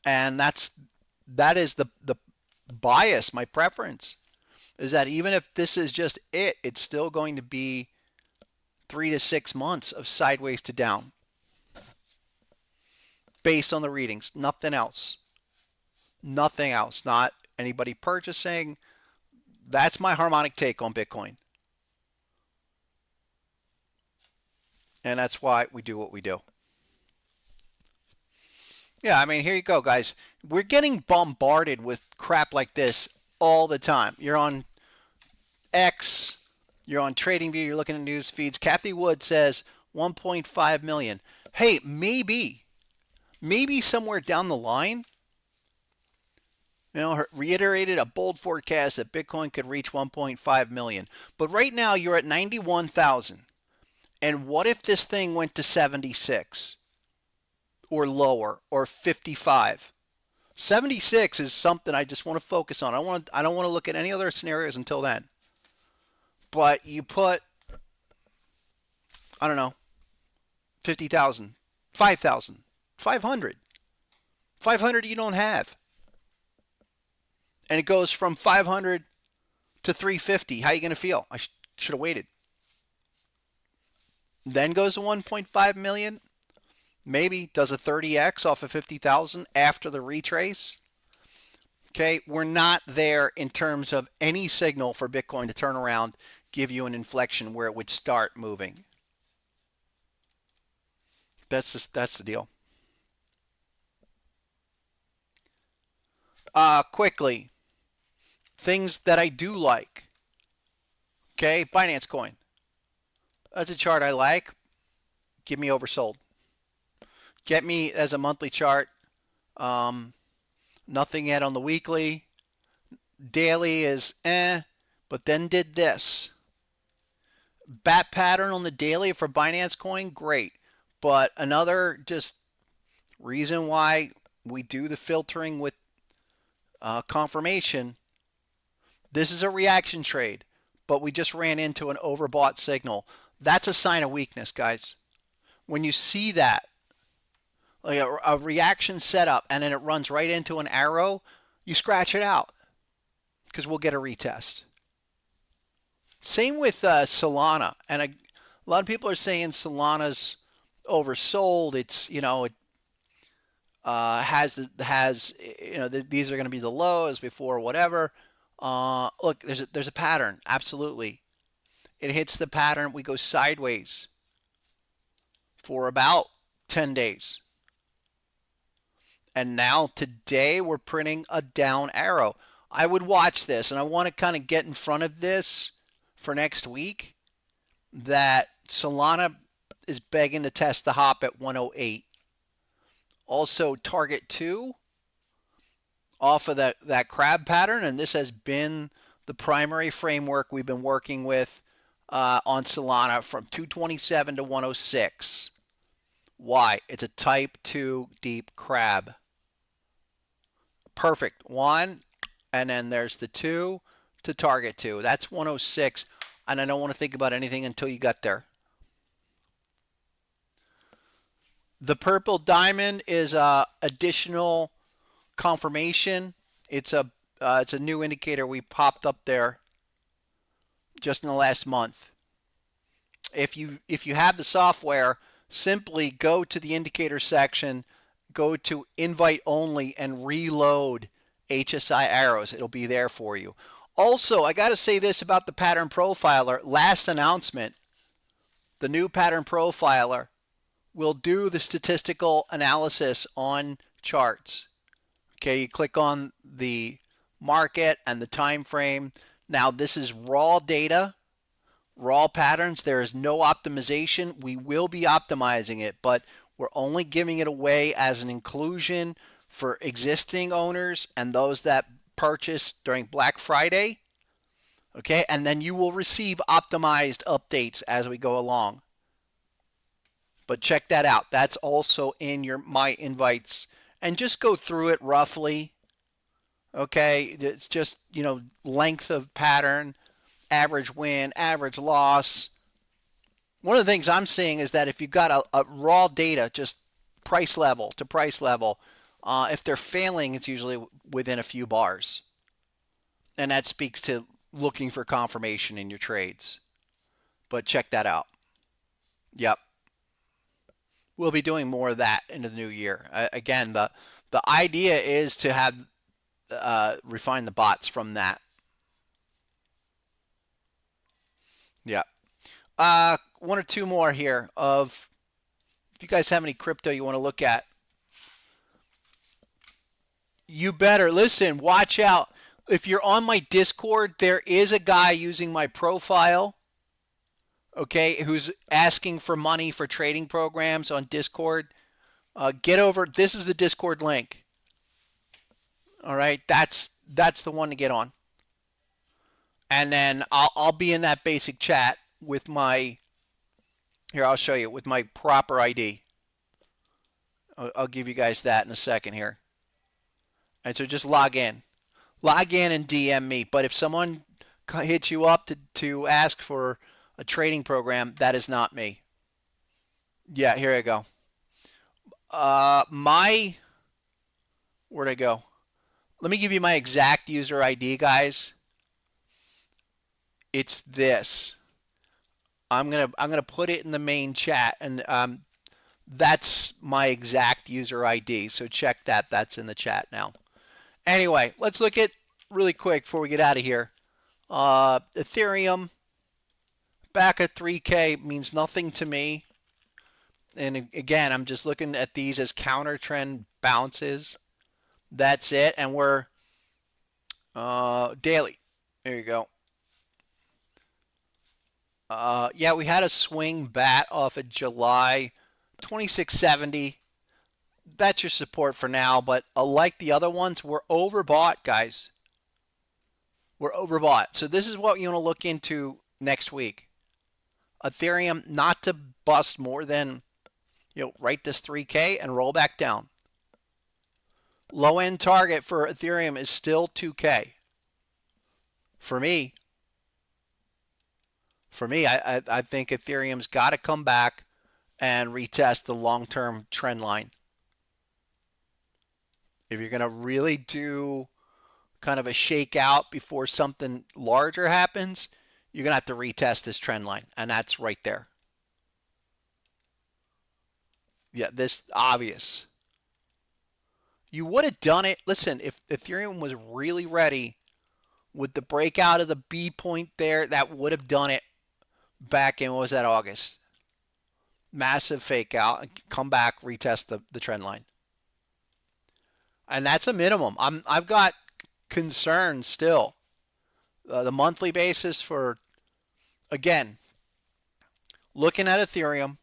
and that is the bias. My preference is that even if this is just it's still going to be 3 to 6 months of sideways to down based on the readings. Nothing else. Nothing else. Not anybody purchasing. That's my harmonic take on Bitcoin. And that's why we do what we do. Yeah, I mean, here you go, guys. We're getting bombarded with crap like this all the time. You're on X, you're on TradingView, you're looking at news feeds. Kathy Wood says 1.5 million. Hey, maybe somewhere down the line, reiterated a bold forecast that Bitcoin could reach 1.5 million. But right now, you're at 91,000. And what if this thing went to 76 or lower or 55? 76 is something I just want to focus on. I don't want to look at any other scenarios until then. But you put, I don't know, 50,000, 5,000, 500. 500 you don't have. And it goes from 500 to 350. How are you going to feel? I should have waited. Then goes to 1.5 million. Maybe does a 30x off of 50,000 after the retrace. Okay, we're not there in terms of any signal for Bitcoin to turn around, give you an inflection where it would start moving. That's the deal. Quickly, things that I do like. Okay, Binance Coin. That's a chart I like. Give me oversold. Get me as a monthly chart. Nothing yet on the weekly. Daily is but then did this. Bat pattern on the daily for Binance Coin, great. But another just reason why we do the filtering with confirmation. This is a reaction trade, but we just ran into an overbought signal. That's a sign of weakness, guys. When you see that, like a reaction setup, and then it runs right into an arrow, you scratch it out because we'll get a retest. Same with Solana, and a lot of people are saying Solana's oversold. It's it has these are going to be the lows before whatever. Look, there's a pattern. Absolutely, it hits the pattern. We go sideways for about 10 days. And now today we're printing a down arrow. I would watch this, and I want to kind of get in front of this for next week, that Solana is begging to test the hop at 108. Also target 2 off of that crab pattern, and this has been the primary framework we've been working with on Solana from 227 to 106. Why? It's a type 2 deep crab. Perfect. One, and then there's the two to target two. That's 106, and I don't want to think about anything until you got there. The purple diamond is additional confirmation. It's a new indicator we popped up there just in the last month. If you have the software, simply go to the indicator section, go to invite only, and reload HSI arrows. It'll be there for you. Also, I got to say this about the pattern profiler. Last announcement, the new pattern profiler will do the statistical analysis on charts. Okay, you click on the market and the time frame. Now this is raw data, raw patterns. There is no optimization. We will be optimizing it, but we're only giving it away as an inclusion for existing owners and those that purchase during Black Friday. Okay, and then you will receive optimized updates as we go along. But check that out. That's also in your my invites, and just go through it roughly. Okay, it's just, length of pattern, average win, average loss. One of the things I'm seeing is that if you've got a raw data, just price level to price level, if they're failing, it's usually within a few bars. And that speaks to looking for confirmation in your trades. But check that out. Yep. We'll be doing more of that into the new year. Again, the idea is to have refine the bots from that. Yeah. One or two more here of if you guys have any crypto you want to look at. You better listen, watch out. If you're on my Discord, there is a guy using my profile, okay, who's asking for money for trading programs on Discord. Get over. This is the Discord link. All right, that's the one to get on. And then I'll be in that basic chat with my. Here, I'll show you with my proper ID. I'll give you guys that in a second here. And so just log in and DM me. But if someone hits you up to ask for a trading program, that is not me. Yeah, here I go. Where'd I go? Let me give you my exact user ID, guys. It's this. I'm gonna put it in the main chat, and that's my exact user ID. So check that. That's in the chat now. Anyway, let's look at really quick before we get out of here. Ethereum back at 3K means nothing to me. And again, I'm just looking at these as counter trend bounces. That's it. And we're daily. There you go. Yeah, we had a swing bat off of July 2670. That's your support for now, but like the other ones, we're overbought, guys. We're overbought. So this is what you want to look into next week. Ethereum not to bust more than, right this 3K and roll back down. Low end target for Ethereum is still 2K. For me, I think Ethereum's got to come back and retest the long-term trend line. If you're going to really do kind of a shakeout before something larger happens, you're going to have to retest this trend line, and that's right there. Yeah, this obvious. You would have done it. Listen, if Ethereum was really ready with the breakout of the B point there, that would have done it back in, what was that, August? Massive fake out, come back, retest the trend line. And that's a minimum. I've got concerns still. The monthly basis for, again, looking at Ethereum,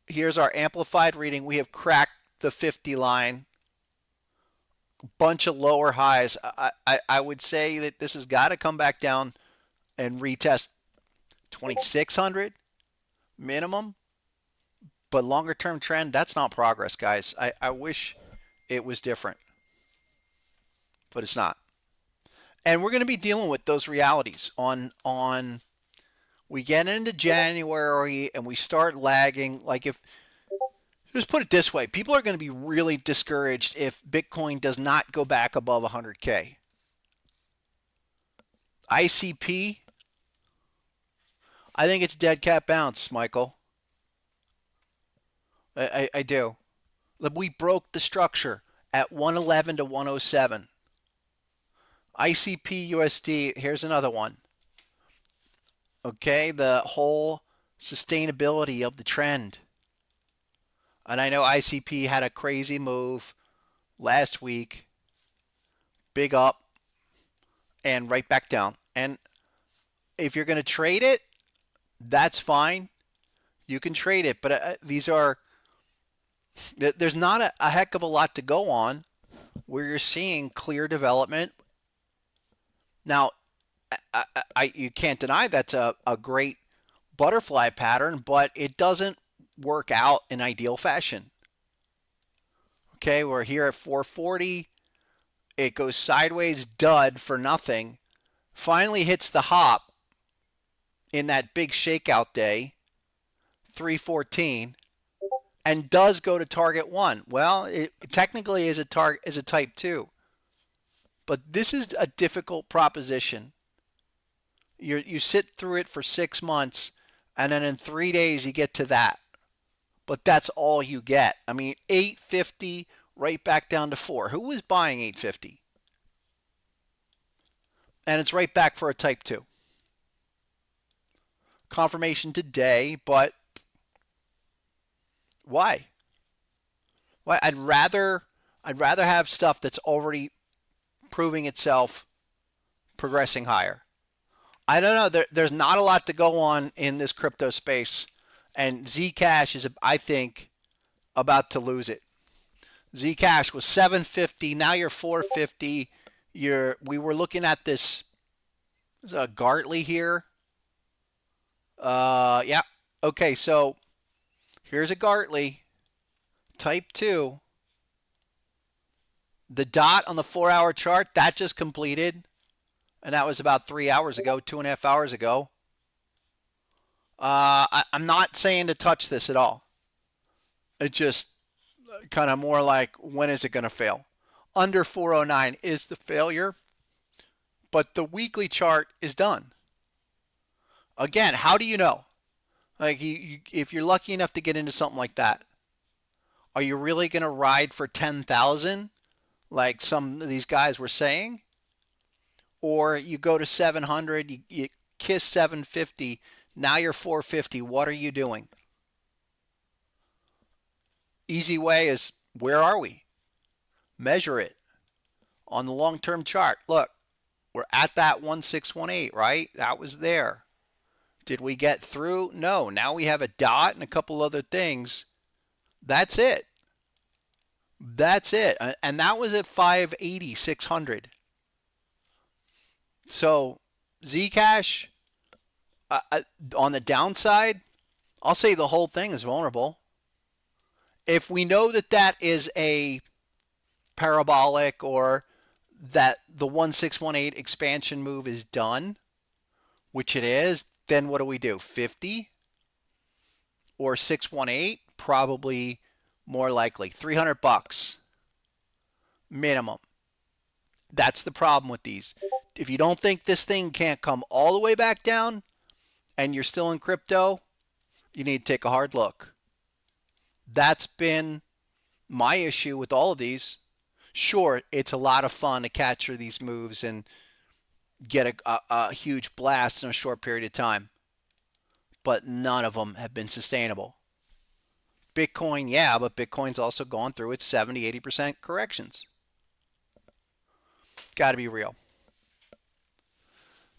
here's our amplified reading. We have cracked the 50 line. Bunch of lower highs. I would say that this has got to come back down and retest 2600 minimum. But longer term trend, that's not progress, guys. I wish it was different, but it's not. And we're going to be dealing with those realities on we get into January and we start lagging. Like, if just put it this way, people are going to be really discouraged if Bitcoin does not go back above 100K. ICP, I think it's dead cat bounce, Michael. I do. We broke the structure at 111 to 107. ICP USD, here's another one. Okay, the whole sustainability of the trend. And I know ICP had a crazy move last week. Big up and right back down. And if you're going to trade it, that's fine. You can trade it. But there's not a heck of a lot to go on where you're seeing clear development. Now, you can't deny that's a great butterfly pattern, but it doesn't work out in ideal fashion. Okay, we're here at 440. It goes sideways, dud for nothing. Finally hits the hop in that big shakeout day, 314, and does go to target 1. Well, it technically is a type 2. But this is a difficult proposition. You sit through it for 6 months, and then in 3 days you get to that. But that's all you get. I mean, 850 right back down to 4. Who was buying 850? And it's right back for a type 2. Confirmation today, but why? Why? I'd rather have stuff that's already proving itself progressing higher. I don't know. There's not a lot to go on in this crypto space, and Zcash is, I think, about to lose it. Zcash was 750. Now you're 450. We were looking at this. There's a Gartley here. Yeah. Okay, so here's a Gartley, type 2. The dot on the 4-hour chart, that just completed. And that was about 3 hours ago, 2.5 hours ago. I'm not saying to touch this at all. It just kind of more like, when is it going to fail? Under 409 is the failure. But the weekly chart is done. Again, how do you know? Like, if you're lucky enough to get into something like that, are you really going to ride for 10,000 like some of these guys were saying? Or you go to 700, you kiss 750, now you're 450. What are you doing? Easy way is, where are we? Measure it on the long-term chart. Look, we're at that 1618, right? That was there. Did we get through? No. Now we have a dot and a couple other things. That's it. That's it. And that was at 580, 600. So Zcash, on the downside, I'll say the whole thing is vulnerable. If we know that that is a parabolic, or that the 1618 expansion move is done, which it is, then what do we do? 50 or 618? Probably more likely. $300 minimum. That's the problem with these. If you don't think this thing can't come all the way back down and you're still in crypto, you need to take a hard look. That's been my issue with all of these. Sure, it's a lot of fun to capture these moves and get a huge blast in a short period of time, but none of them have been sustainable. Bitcoin, yeah, but Bitcoin's also gone through its 70-80% corrections. Got to be real.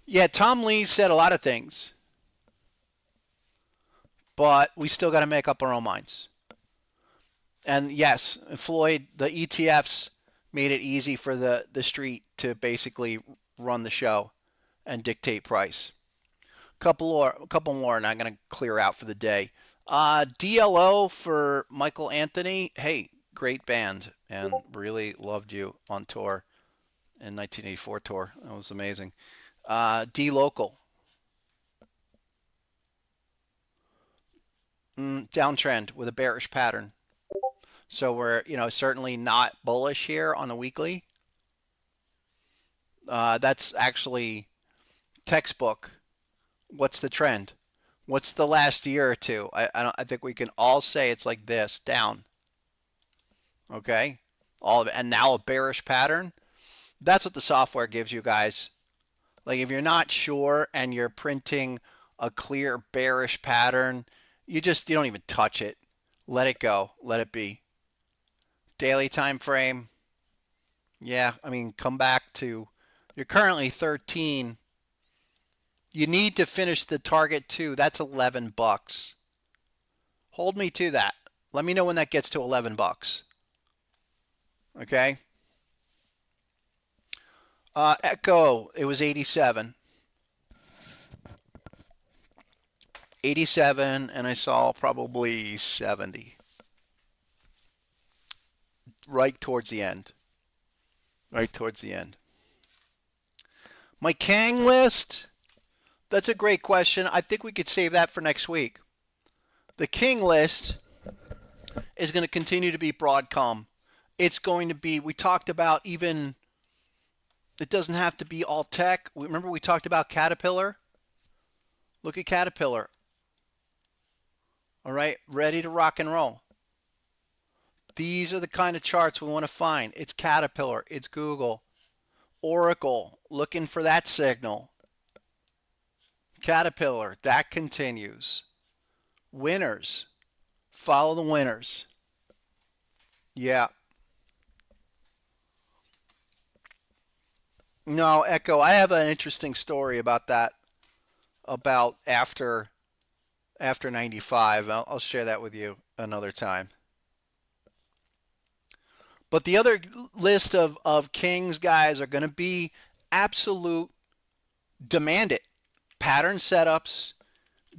Yeah, Tom Lee said a lot of things, but we still got to make up our own minds. And yes, Floyd, the ETFs made it easy for the street to basically run the show and dictate price. couple more, and I'm gonna clear out for the day. DLO for Michael Anthony. Hey, great band, and really loved you on tour in 1984 tour. That was amazing. D Local, downtrend with a bearish pattern. So we're, certainly not bullish here on the weekly. That's actually textbook. What's the trend? What's the last year or two? I think we can all say it's like this, down. Okay? All of it. And now a bearish pattern. That's what the software gives you guys. Like if you're not sure and you're printing a clear bearish pattern, you don't even touch it. Let it go. Let it be. Daily time frame. Yeah, I mean, come back to, you're currently 13. You need to finish the target too. That's 11 bucks. Hold me to that. Let me know when that gets to 11 bucks. Okay? Echo, it was 87. 87, and I saw probably 70. Right towards the end. Right towards the end. My Kang list, that's a great question. I think we could save that for next week. The King list is going to continue to be Broadcom. It's going to be, we talked about even, it doesn't have to be all tech. Remember we talked about Caterpillar? Look at Caterpillar. All right, ready to rock and roll. These are the kind of charts we want to find. It's Caterpillar, it's Google. Oracle, looking for that signal. Caterpillar, that continues. Winners, follow the winners. Yeah. No, Echo, I have an interesting story about that, about after 95. I'll share that with you another time. But the other list of Kings guys are going to be absolute demand it. Pattern setups,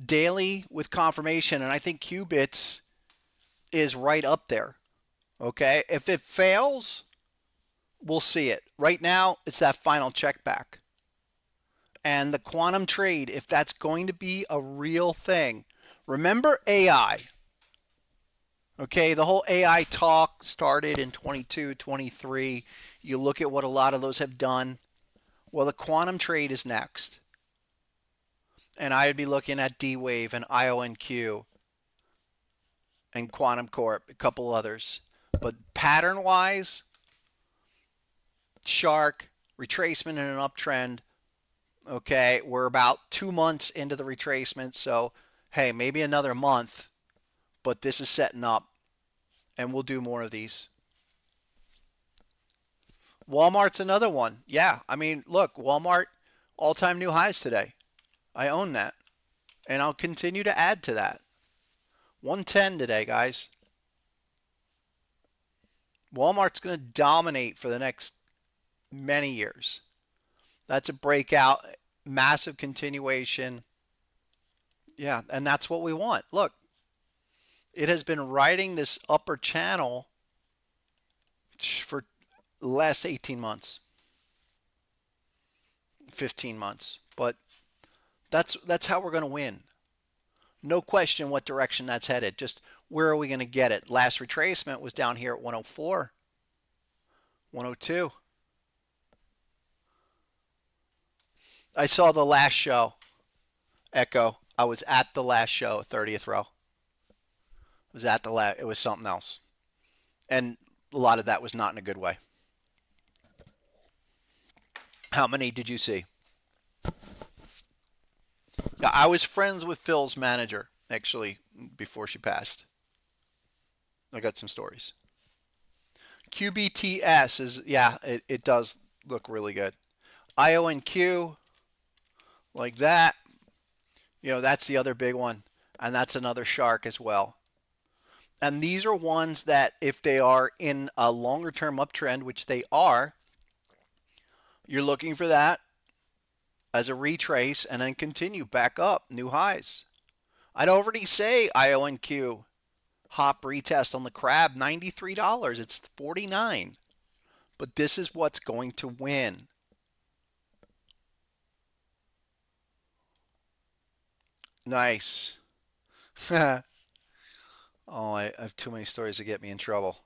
daily with confirmation, and I think Qubits is right up there. Okay? If it fails, we'll see it. Right now, it's that final check back. And the quantum trade, if that's going to be a real thing, remember AI. Okay, the whole AI talk started in 22, 23. You look at what a lot of those have done. Well, the quantum trade is next. And I would be looking at D-Wave and IONQ and Quantum Corp, a couple others. But pattern-wise, Shark, retracement in an uptrend. Okay, we're about 2 months into the retracement, so hey, maybe another month. But this is setting up, and we'll do more of these. Walmart's another one. Yeah, I mean, look, Walmart, all-time new highs today. I own that, and I'll continue to add to that. 110 today, guys. Walmart's going to dominate for the next many years. That's a breakout, massive continuation. Yeah, and that's what we want. Look. It has been riding this upper channel for the last 18 months, 15 months. But that's how we're going to win. No question what direction that's headed. Just where are we going to get it? Last retracement was down here at 104, 102. I saw the last show, Echo. I was at the last show, 30th row. It was something else. And a lot of that was not in a good way. How many did you see? Yeah, I was friends with Phil's manager, actually, before she passed. I got some stories. QBTS is, yeah, it does look really good. IONQ, like that. That's the other big one. And that's another shark as well. And these are ones that if they are in a longer term uptrend, which they are, you're looking for that. as a retrace and then continue back up, new highs. I'd already say IONQ hop retest on the crab, $93. It's 49. But this is what's going to win. Nice. Oh, I have too many stories to get me in trouble.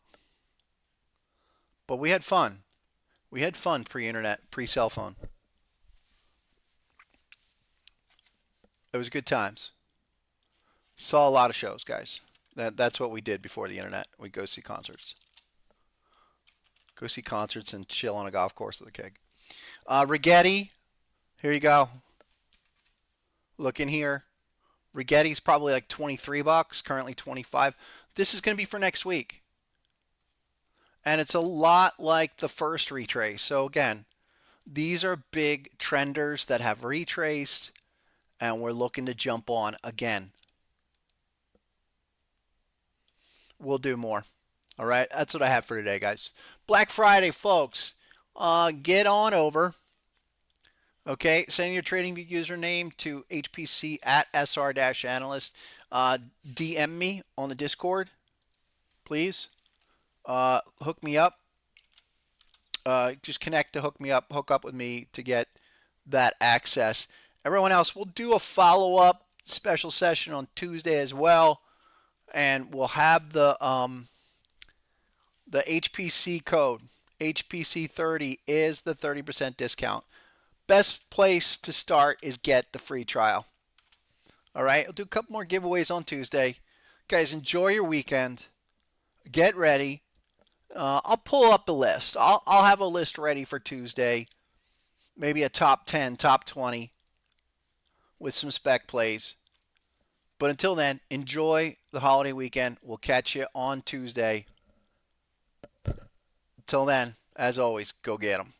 But we had fun. We had fun pre-internet, pre-cell phone. It was good times. Saw a lot of shows, guys. That's what we did before the internet. We go see concerts. Go see concerts and chill on a golf course with a keg. Rigetti, here you go. Look in here. Rigetti's probably like 23 bucks, currently 25. This is going to be for next week. And it's a lot like the first retrace. So again, these are big trenders that have retraced and we're looking to jump on again. We'll do more. All right, that's what I have for today, guys. Black Friday, folks. Get on over. Okay, send your TradingView username to hpc at sr-analyst. DM me on the Discord, please. Hook me up. Just connect to hook me up, hook up with me to get that access. Everyone else, we'll do a follow-up special session on Tuesday as well, and we'll have the HPC code. HPC30 is the 30% discount. Best place to start is get the free trial. All right, I'll do a couple more giveaways on Tuesday. Guys, enjoy your weekend. Get ready. I'll pull up the list. I'll have a list ready for Tuesday. Maybe a top 10, top 20 with some spec plays. But until then, enjoy the holiday weekend. We'll catch you on Tuesday. Until then, as always, go get 'em.